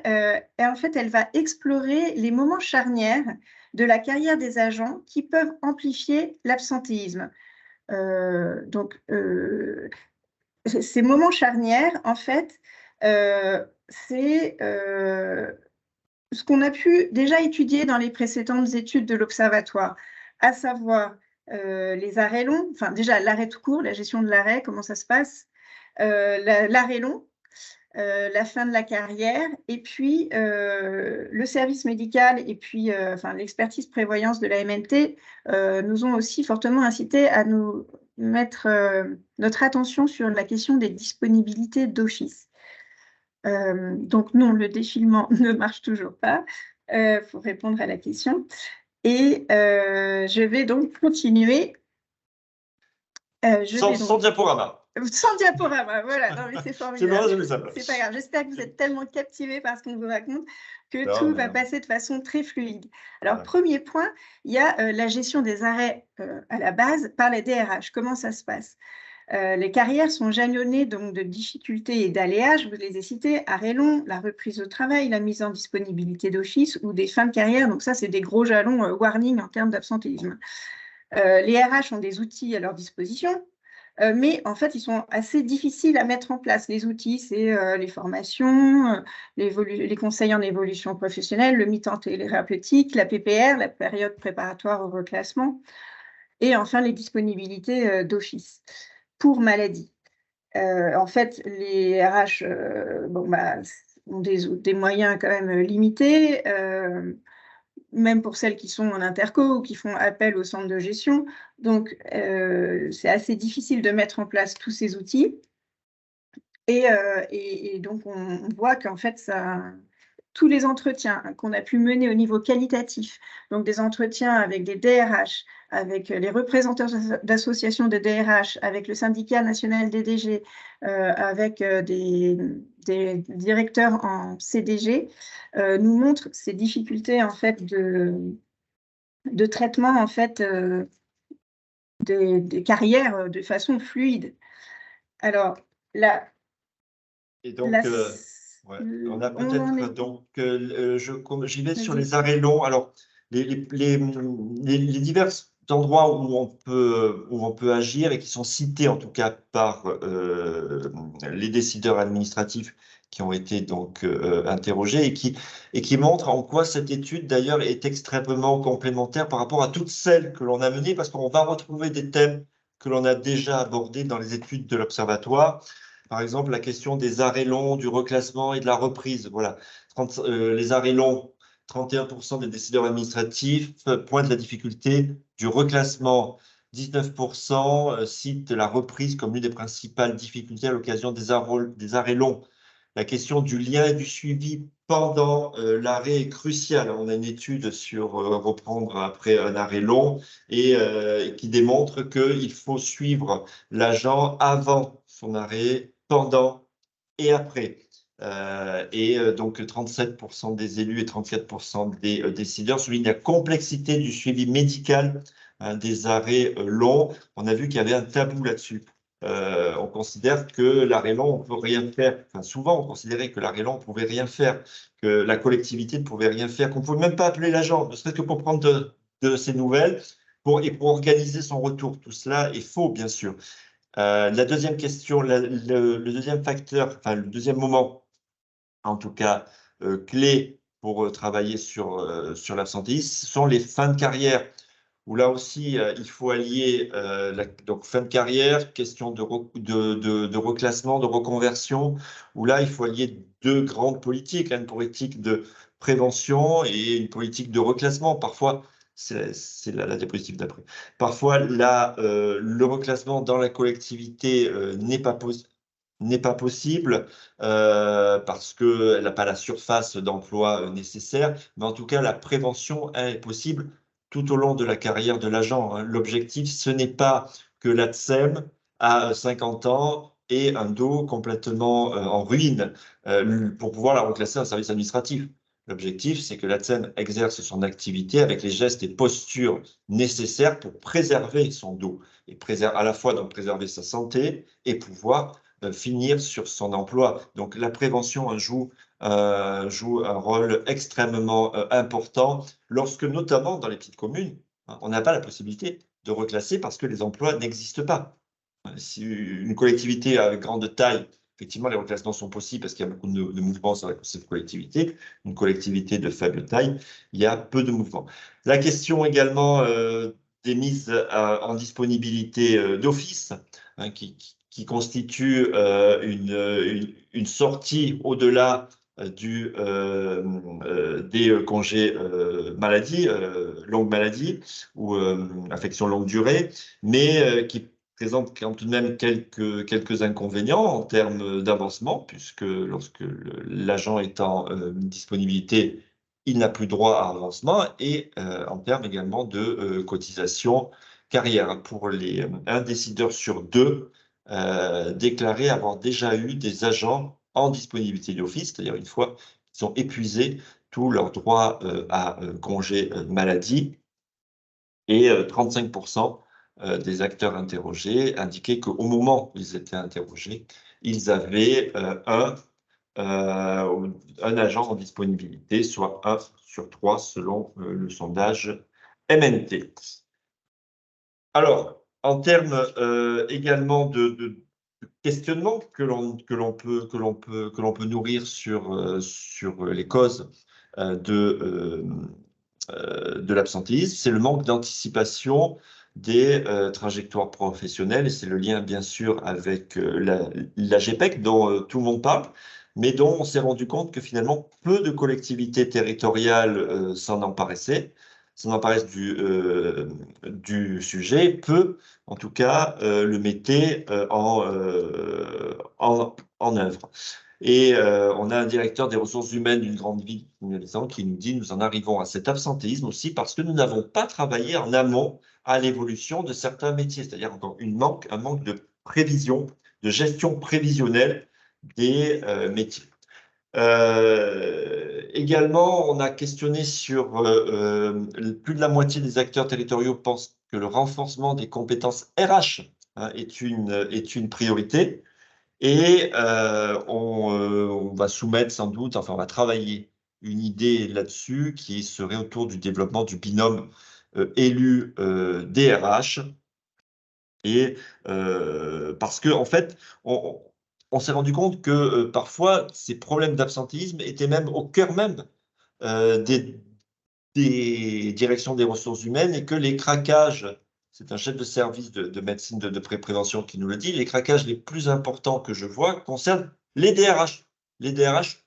en fait, elle va explorer les moments charnières de la carrière des agents qui peuvent amplifier l'absentéisme. Donc, ces moments charnières, en fait, c'est ce qu'on a pu déjà étudier dans les précédentes études de l'Observatoire, à savoir les arrêts longs, enfin déjà l'arrêt tout court, la gestion de l'arrêt, comment ça se passe, l'arrêt long, la fin de la carrière, et puis le service médical et puis enfin, l'expertise prévoyance de la MNT nous ont aussi fortement incité à nous mettre notre attention sur la question des disponibilités d'office. Donc non, le défilement ne marche toujours pas pour répondre à la question. Et je vais donc continuer. Sans diaporama. Sans diaporama, voilà, non, mais c'est formidable. C'est pas grave, j'espère que vous êtes tellement captivés par ce qu'on vous raconte que tout va passer de façon très fluide. Alors, premier point, il y a la gestion des arrêts à la base par les DRH. Comment ça se passe? Les carrières sont jalonnées donc de difficultés et d'aléas, je vous les ai cités, arrêt long, la reprise au travail, la mise en disponibilité d'office ou des fins de carrière. Donc ça, c'est des gros jalons warning en termes d'absentéisme. Les RH ont des outils à leur disposition, mais en fait, ils sont assez difficiles à mettre en place. Les outils, c'est les formations, les conseils en évolution professionnelle, le mi-temps thérapeutique, la PPR, la période préparatoire au reclassement, et enfin les disponibilités d'office pour maladie. En fait, les RH ont des moyens quand même limités, même pour celles qui sont en interco ou qui font appel au centre de gestion. Donc, c'est assez difficile de mettre en place tous ces outils. Et donc, on voit qu'en fait, tous les entretiens qu'on a pu mener au niveau qualitatif, donc des entretiens avec des DRH, avec les représentants d'associations de DRH, avec le syndicat national des DG, avec des directeurs en CDG, nous montrent ces difficultés en fait de traitement en fait des carrières de façon fluide. Alors là. Et donc, on a peut-être donc, j'y vais sur les arrêts longs. Alors, les diverses d'endroits où on peut agir et qui sont cités en tout cas par les décideurs administratifs qui ont été donc interrogés et qui montrent en quoi cette étude d'ailleurs est extrêmement complémentaire par rapport à toutes celles que l'on a menées, parce qu'on va retrouver des thèmes que l'on a déjà abordés dans les études de l'Observatoire. Par exemple, la question des arrêts longs, du reclassement et de la reprise. Voilà. Les arrêts longs, 31% des décideurs administratifs pointent la difficulté du reclassement. 19% citent la reprise comme l'une des principales difficultés à l'occasion des arrêts longs. La question du lien et du suivi pendant l'arrêt est cruciale. On a une étude sur reprendre après un arrêt long et qui démontre qu'il faut suivre l'agent avant son arrêt, pendant et après. Donc 37% des élus et 34% des décideurs soulignent la complexité du suivi médical des arrêts longs. On a vu qu'il y avait un tabou là-dessus. On considère que l'arrêt long, on peut rien faire. Enfin, souvent, on considérait que l'arrêt long, on pouvait rien faire, que la collectivité ne pouvait rien faire, qu'on ne pouvait même pas appeler l'agent, ne serait-ce que pour prendre de ses nouvelles et pour organiser son retour. Tout cela est faux, bien sûr. La deuxième question, le deuxième facteur, enfin le deuxième moment, en tout cas clé pour travailler sur l'absentéisme, ce sont les fins de carrière, où là aussi il faut allier donc fin de carrière, question de reclassement, de reconversion, où là il faut allier deux grandes politiques, une politique de prévention et une politique de reclassement. Parfois, c'est la diapositive d'après. Parfois, le reclassement dans la collectivité n'est pas possible parce qu'elle n'a pas la surface d'emploi nécessaire, mais en tout cas, la prévention est possible tout au long de la carrière de l'agent. Hein. L'objectif, ce n'est pas que l'ATSEM, à 50 ans, ait un dos complètement en ruine pour pouvoir la reclasser en service administratif. L'objectif, c'est que l'ATSEM exerce son activité avec les gestes et postures nécessaires pour préserver son dos, et à la fois donc préserver sa santé et pouvoir finir sur son emploi. Donc la prévention joue un rôle extrêmement important lorsque, notamment dans les petites communes, hein, on n'a pas la possibilité de reclasser parce que les emplois n'existent pas. Si une collectivité avec grande taille, effectivement, les reclassements sont possibles parce qu'il y a beaucoup de mouvements sur cette collectivité. Une collectivité de faible taille, il y a peu de mouvements. La question également des mises en disponibilité d'office, hein, qui constitue une sortie au-delà des congés maladie, longue maladie ou affection longue durée, mais qui présente quand tout de même quelques inconvénients en termes d'avancement, puisque lorsque l'agent est en disponibilité, il n'a plus droit à avancement, et en termes également de cotisation carrière. Pour un décideur sur deux, déclaré avoir déjà eu des agents en disponibilité d'office, c'est-à-dire une fois qu'ils ont épuisé tous leurs droits à congé maladie, et 35% des acteurs interrogés indiquaient qu'au moment où ils étaient interrogés, ils avaient un agent en disponibilité, soit 1 sur 3 selon le sondage MNT. Alors, en termes également de questionnement que l'on peut nourrir sur les causes de l'absentéisme, c'est le manque d'anticipation des trajectoires professionnelles, et c'est le lien bien sûr avec la GPEC dont tout le monde parle, mais dont on s'est rendu compte que finalement peu de collectivités territoriales s'en emparaissent du sujet, peu en tout cas le mettaient en œuvre. Et on a un directeur des ressources humaines d'une grande ville qui nous dit: nous en arrivons à cet absentéisme aussi parce que nous n'avons pas travaillé en amont à l'évolution de certains métiers, c'est-à-dire encore un manque de prévision, de gestion prévisionnelle des métiers. Également, on a questionné sur plus de la moitié des acteurs territoriaux pensent que le renforcement des compétences RH hein, est une priorité. Et on va soumettre sans doute, enfin on va travailler une idée là-dessus qui serait autour du développement du binôme élu DRH. Et parce que en fait, on s'est rendu compte que parfois, ces problèmes d'absentéisme étaient même au cœur même des directions des ressources humaines et que les craquages, c'est un chef de service de médecine de prévention qui nous le dit, les craquages les plus importants que je vois concernent les DRH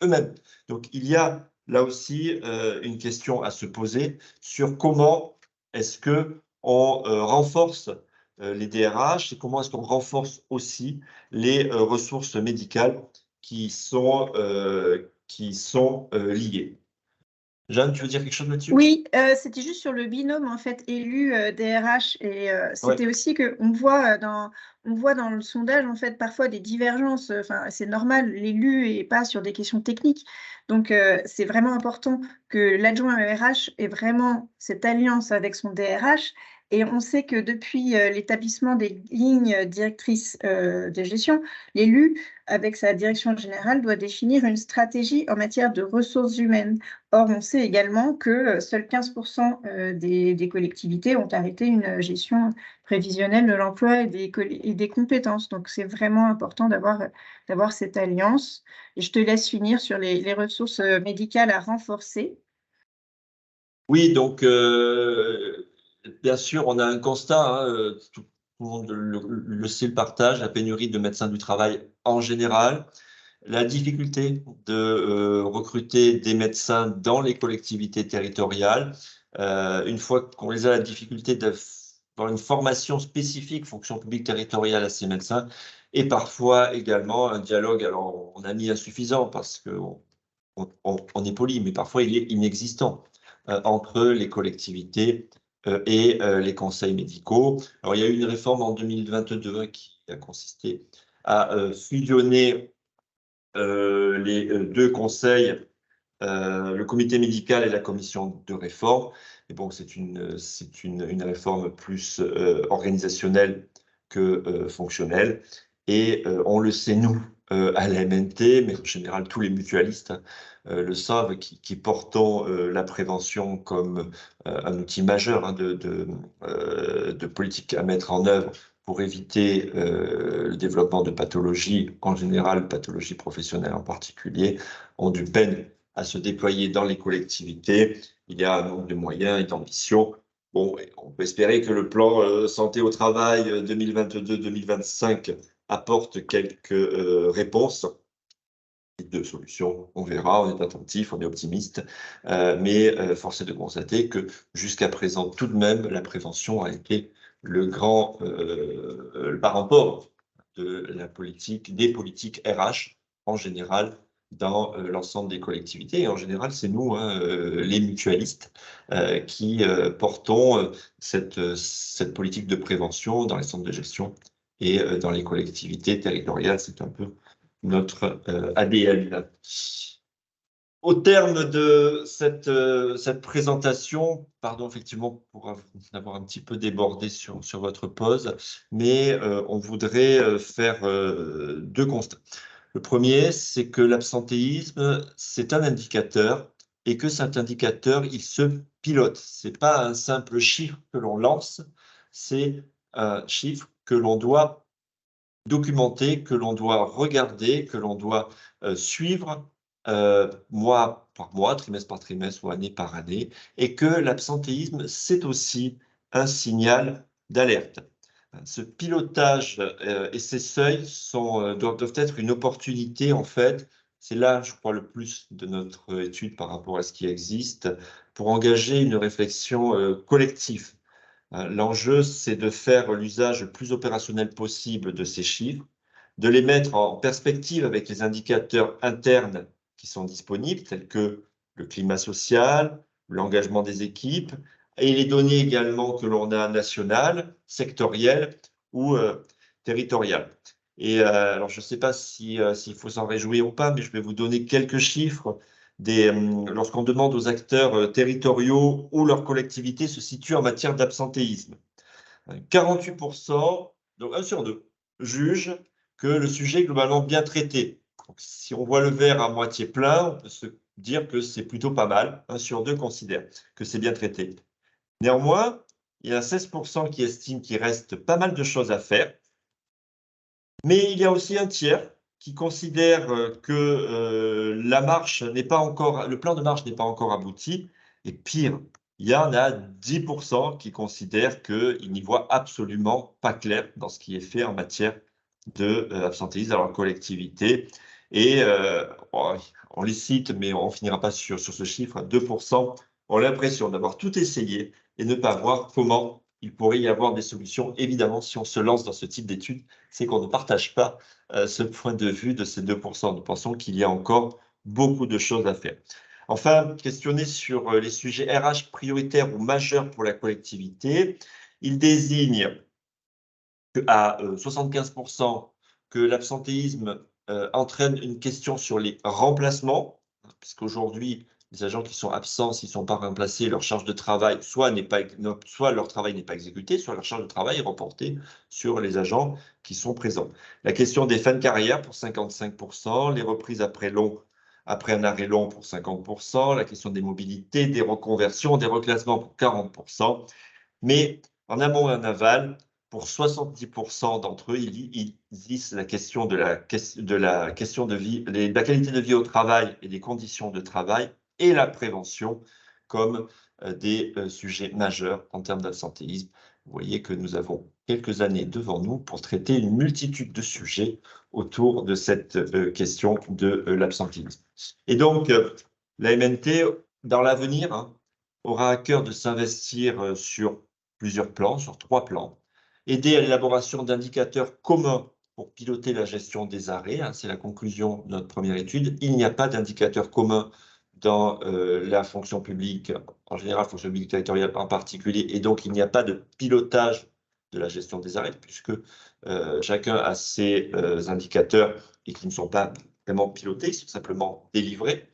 eux-mêmes. Donc, il y a là aussi une question à se poser sur comment est-ce que on renforce les DRH et comment est-ce qu'on renforce aussi les ressources médicales qui sont liées. Jeanne, tu veux dire quelque chose là-dessus? Oui, c'était juste sur le binôme en fait élu DRH et c'était Ouais. aussi que on voit dans le sondage en fait parfois des divergences. Enfin, c'est normal, l'élu est pas sur des questions techniques, donc c'est vraiment important que l'adjoint RH ait vraiment cette alliance avec son DRH. Et on sait que depuis l'établissement des lignes directrices de gestion, l'élu, avec sa direction générale, doit définir une stratégie en matière de ressources humaines. Or, on sait également que seuls 15% des collectivités ont arrêté une gestion prévisionnelle de l'emploi et des compétences. Donc, c'est vraiment important d'avoir cette alliance. Et je te laisse finir sur les ressources médicales à renforcer. Oui, donc bien sûr, on a un constat, hein, tout le monde le sait, le partage, la pénurie de médecins du travail en général, la difficulté de recruter des médecins dans les collectivités territoriales. Une fois qu'on les a, la difficulté d'avoir une formation spécifique fonction publique territoriale à ces médecins, et parfois également un dialogue, alors on a mis insuffisant parce qu'on on est poli, mais parfois il est inexistant entre les collectivités et les conseils médicaux. Alors, il y a eu une réforme en 2022 qui a consisté à fusionner les deux conseils, le comité médical et la commission de réforme. Et bon, c'est une réforme plus organisationnelle que fonctionnelle. Et on le sait, nous, à la MNT, mais en général, tous les mutualistes le savent, qui portons la prévention comme un outil majeur hein, de politique à mettre en œuvre pour éviter le développement de pathologies, en général, pathologies professionnelles en particulier, ont du peine à se déployer dans les collectivités. Il y a un manque de moyens et d'ambition. Bon, on peut espérer que le plan santé au travail 2022-2025 apporte quelques réponses et de solutions. On verra, on est attentif, on est optimiste, mais force est de constater que jusqu'à présent, tout de même, la prévention a été le parent pauvre de la politique, des politiques RH en général dans l'ensemble des collectivités. Et en général, c'est nous, hein, les mutualistes, qui portons cette politique de prévention dans les centres de gestion et dans les collectivités territoriales. C'est un peu notre ADN. Au terme de cette présentation, pardon effectivement pour avoir un petit peu débordé sur votre pause, mais on voudrait faire deux constats. Le premier, c'est que l'absentéisme, c'est un indicateur et que cet indicateur, il se pilote. C'est pas un simple chiffre que l'on lance, c'est un chiffre que l'on doit documenter, que l'on doit regarder, que l'on doit suivre mois par mois, trimestre par trimestre ou année par année, et que l'absentéisme, c'est aussi un signal d'alerte. Ce pilotage et ces seuils doivent être une opportunité, en fait, c'est là, je crois, le plus de notre étude par rapport à ce qui existe, pour engager une réflexion collective. L'enjeu, c'est de faire l'usage le plus opérationnel possible de ces chiffres, de les mettre en perspective avec les indicateurs internes qui sont disponibles, tels que le climat social, l'engagement des équipes, et les données également que l'on a nationales, sectorielles ou territoriales. Et alors, je ne sais pas s'il faut s'en réjouir ou pas, mais je vais vous donner quelques chiffres lorsqu'on demande aux acteurs territoriaux où leur collectivité se situe en matière d'absentéisme. 48%, donc 1 sur 2, jugent que le sujet est globalement bien traité. Donc, si on voit le verre à moitié plein, on peut se dire que c'est plutôt pas mal. 1 sur 2 considère que c'est bien traité. Néanmoins, il y a 16% qui estiment qu'il reste pas mal de choses à faire, mais il y a aussi un tiers qui considère que le plan de marche n'est pas encore abouti, et pire, il y en a 10% qui considèrent qu'ils n'y voient absolument pas clair dans ce qui est fait en matière d'absentéisme dans leur collectivité. Et on les cite, mais on ne finira pas sur ce chiffre. 2% ont l'impression d'avoir tout essayé et ne pas voir comment il pourrait y avoir des solutions. Évidemment, si on se lance dans ce type d'études, c'est qu'on ne partage pas ce point de vue de ces 2%. Nous pensons qu'il y a encore beaucoup de choses à faire. Enfin, questionné sur les sujets RH prioritaires ou majeurs pour la collectivité, il désigne à 75% que l'absentéisme entraîne une question sur les remplacements, puisqu'aujourd'hui, les agents qui sont absents, s'ils ne sont pas remplacés, leur charge de travail, soit leur travail n'est pas exécuté, soit leur charge de travail est reportée sur les agents qui sont présents. La question des fins de carrière pour 55%, les reprises après un arrêt long pour 50%, la question des mobilités, des reconversions, des reclassements pour 40%. Mais en amont et en aval, pour 70% d'entre eux, ils disent la question de la question de vie, de la qualité de vie au travail et des conditions de travail et la prévention comme des sujets majeurs en termes d'absentéisme. Vous voyez que nous avons quelques années devant nous pour traiter une multitude de sujets autour de cette question de l'absentéisme. Et donc, la MNT, dans l'avenir, aura à cœur de s'investir sur plusieurs plans, sur 3 plans. Aider à l'élaboration d'indicateurs communs pour piloter la gestion des arrêts. C'est la conclusion de notre première étude. Il n'y a pas d'indicateur commun dans la fonction publique, en général, fonction publique territoriale en particulier, et donc il n'y a pas de pilotage de la gestion des arrêts, puisque chacun a ses indicateurs et qui ne sont pas vraiment pilotés, ils sont simplement délivrés.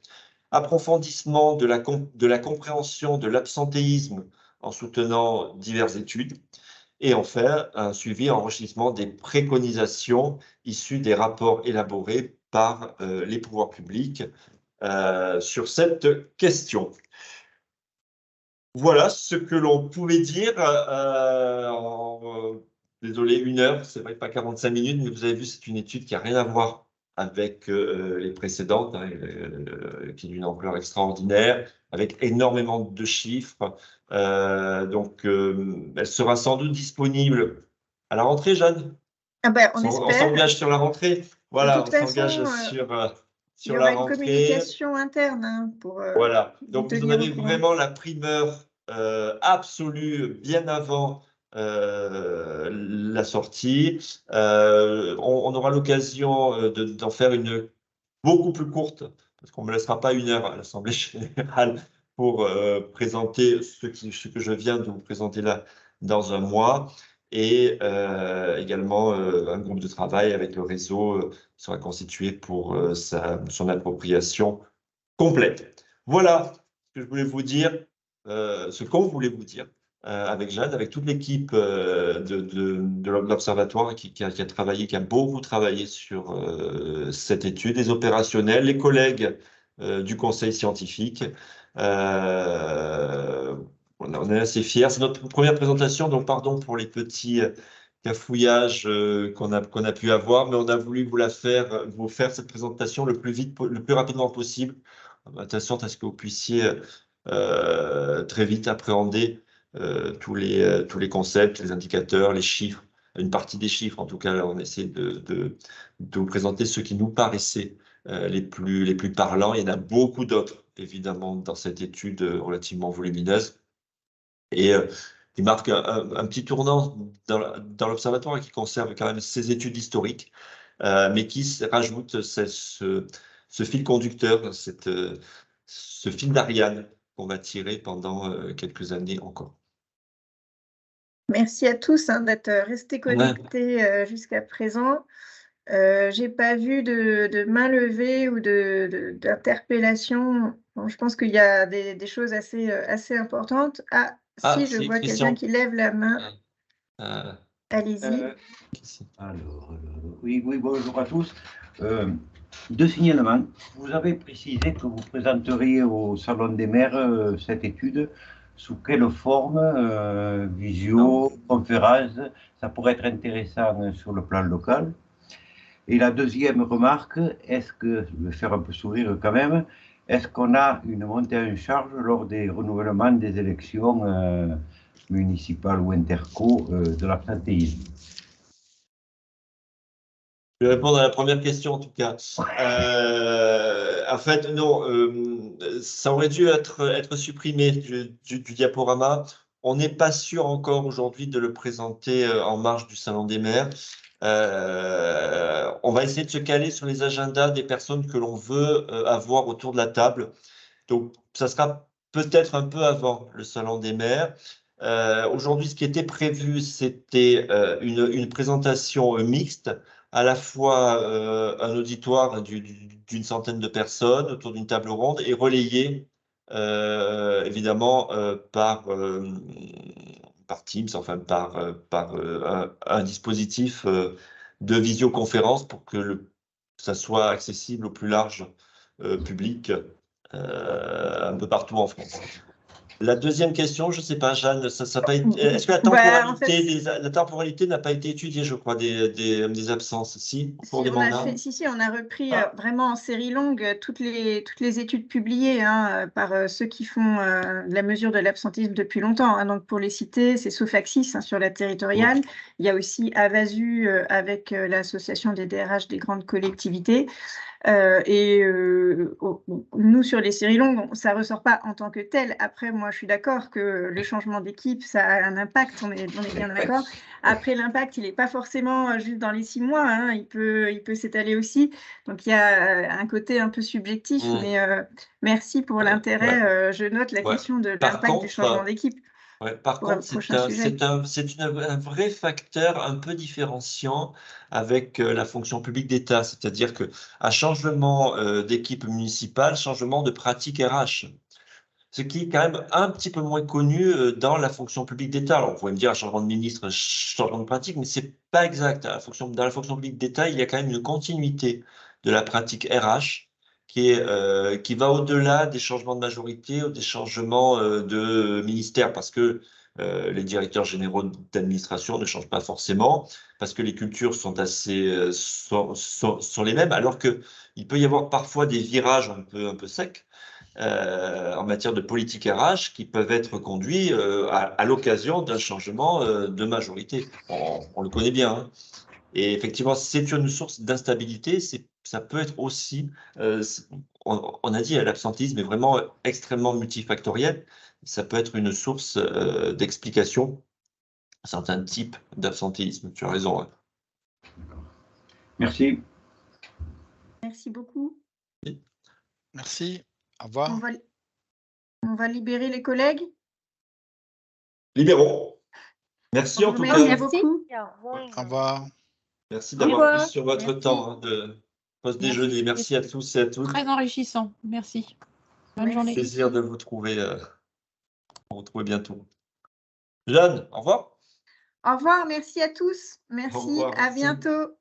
Approfondissement de la compréhension de l'absentéisme en soutenant diverses études. Et enfin, un suivi enrichissement des préconisations issues des rapports élaborés par les pouvoirs publics sur cette question. Voilà ce que l'on pouvait dire désolé, 1 heure, c'est vrai, pas 45 minutes, mais vous avez vu, c'est une étude qui n'a rien à voir avec les précédentes, qui est d'une ampleur extraordinaire, avec énormément de chiffres. Donc, elle sera sans doute disponible à la rentrée, Jeanne? Ah ben, on On espère. s'engage sur la rentrée. Voilà, toute on façon, s'engage il y sur aura la une rentrée. communication interne pour Voilà, vous donc vous en tenir au avez courant. vraiment la primeur absolue bien avant la sortie. On aura l'occasion d'en faire une beaucoup plus courte, parce qu'on ne me laissera pas 1 heure à l'Assemblée générale pour présenter ce que je viens de vous présenter là dans un mois. Et également un groupe de travail avec le réseau sera constitué pour son appropriation complète. Voilà ce que je voulais vous dire, ce qu'on voulait vous dire avec Jeanne, avec toute l'équipe de l'Observatoire qui a travaillé, qui a beaucoup travaillé sur cette étude, les opérationnels, les collègues du conseil scientifique. On est assez fiers. C'est notre première présentation, donc pardon pour les petits cafouillages qu'on a pu avoir, mais on a voulu vous faire cette présentation le plus rapidement possible, de telle sorte à ce que vous puissiez très vite appréhender tous les concepts, les indicateurs, les chiffres, une partie des chiffres. En tout cas, là, on essaie de vous présenter ceux qui nous paraissaient les plus parlants. Il y en a beaucoup d'autres, évidemment, dans cette étude relativement volumineuse. Et qui marque un petit tournant dans l'Observatoire et qui conserve quand même ses études historiques, mais qui rajoute ce fil conducteur, ce fil d'Ariane qu'on va tirer pendant quelques années encore. Merci à tous d'être restés connectés jusqu'à présent. Je n'ai pas vu de main levée ou d'interpellation. Bon, je pense qu'il y a des choses assez importantes. Si, je vois quelqu'un qui lève la main. Allez-y. Alors, oui, bonjour à tous. 2 signalements. Vous avez précisé que vous présenteriez au Salon des maires cette étude. sous quelle forme, visio, conférence, ça pourrait être intéressant sur le plan local. Et la deuxième remarque, est-ce que, je vais faire un peu sourire quand même, est-ce qu'on a une montée en charge lors des renouvellements des élections municipales ou interco de l'absentéisme? Je vais répondre à la première question en tout cas. En fait, non, ça aurait dû être supprimé du diaporama. On n'est pas sûr encore aujourd'hui de le présenter en marge du Salon des maires. On va essayer de se caler sur les agendas des personnes que l'on veut avoir autour de la table. Donc, ça sera peut-être un peu avant le Salon des maires. Aujourd'hui, ce qui était prévu, c'était une présentation mixte, à la fois un auditoire d'une centaine de personnes autour d'une table ronde et relayé évidemment par Teams, enfin par un dispositif de visioconférence pour que ça soit accessible au plus large public un peu partout en France. La deuxième question, je ne sais pas, Jeanne, ça pas été... Est-ce que la temporalité n'a pas été étudiée, je crois, des absences, si, au cours des mandats? On a repris vraiment en série longue toutes les études publiées par ceux qui font la mesure de l'absentisme depuis longtemps. Donc, pour les citer, c'est Sofaxis sur la territoriale. Il y a aussi Avasu avec l'association des DRH des grandes collectivités. Nous, sur les séries longues, ça ne ressort pas en tant que tel. Après, moi, je suis d'accord que le changement d'équipe, ça a un impact, on est bien d'accord. Après, l'impact, il n'est pas forcément juste dans les 6 mois, il peut s'étaler aussi. Donc, il y a un côté un peu subjectif, mais merci pour l'intérêt. Je note la question de l'impact du changement d'équipe. Par contre, c'est un vrai facteur un peu différenciant avec la fonction publique d'État, c'est-à-dire qu'à changement d'équipe municipale, changement de pratique RH, ce qui est quand même un petit peu moins connu dans la fonction publique d'État. Alors, on pourrait me dire un changement de ministre, changement de pratique, mais c'est pas exact. Dans la fonction publique d'État, il y a quand même une continuité de la pratique RH qui va au-delà des changements de majorité ou des changements de ministère, parce que les directeurs généraux d'administration ne changent pas forcément, parce que les cultures sont assez sont les mêmes, alors qu'il peut y avoir parfois des virages un peu secs en matière de politique RH qui peuvent être conduits à l'occasion d'un changement de majorité. On le connaît bien, hein. Et effectivement, c'est une source d'instabilité. Ça peut être aussi, on a dit, l'absentéisme est vraiment extrêmement multifactoriel. Ça peut être une source d'explication à certains types d'absentéisme. Tu as raison. Ouais. Merci. Merci beaucoup. Merci. Au revoir. On va libérer les collègues. Libérons. Merci en tout cas. Merci beaucoup. Au revoir. Merci d'avoir pris sur votre temps de post-déjeuner. Merci à tous et à toutes. Très enrichissant. Merci. Bonne journée. Plaisir de vous retrouver. On vous retrouve bientôt. Jeanne, au revoir. Au revoir, merci à tous. Merci, à bientôt.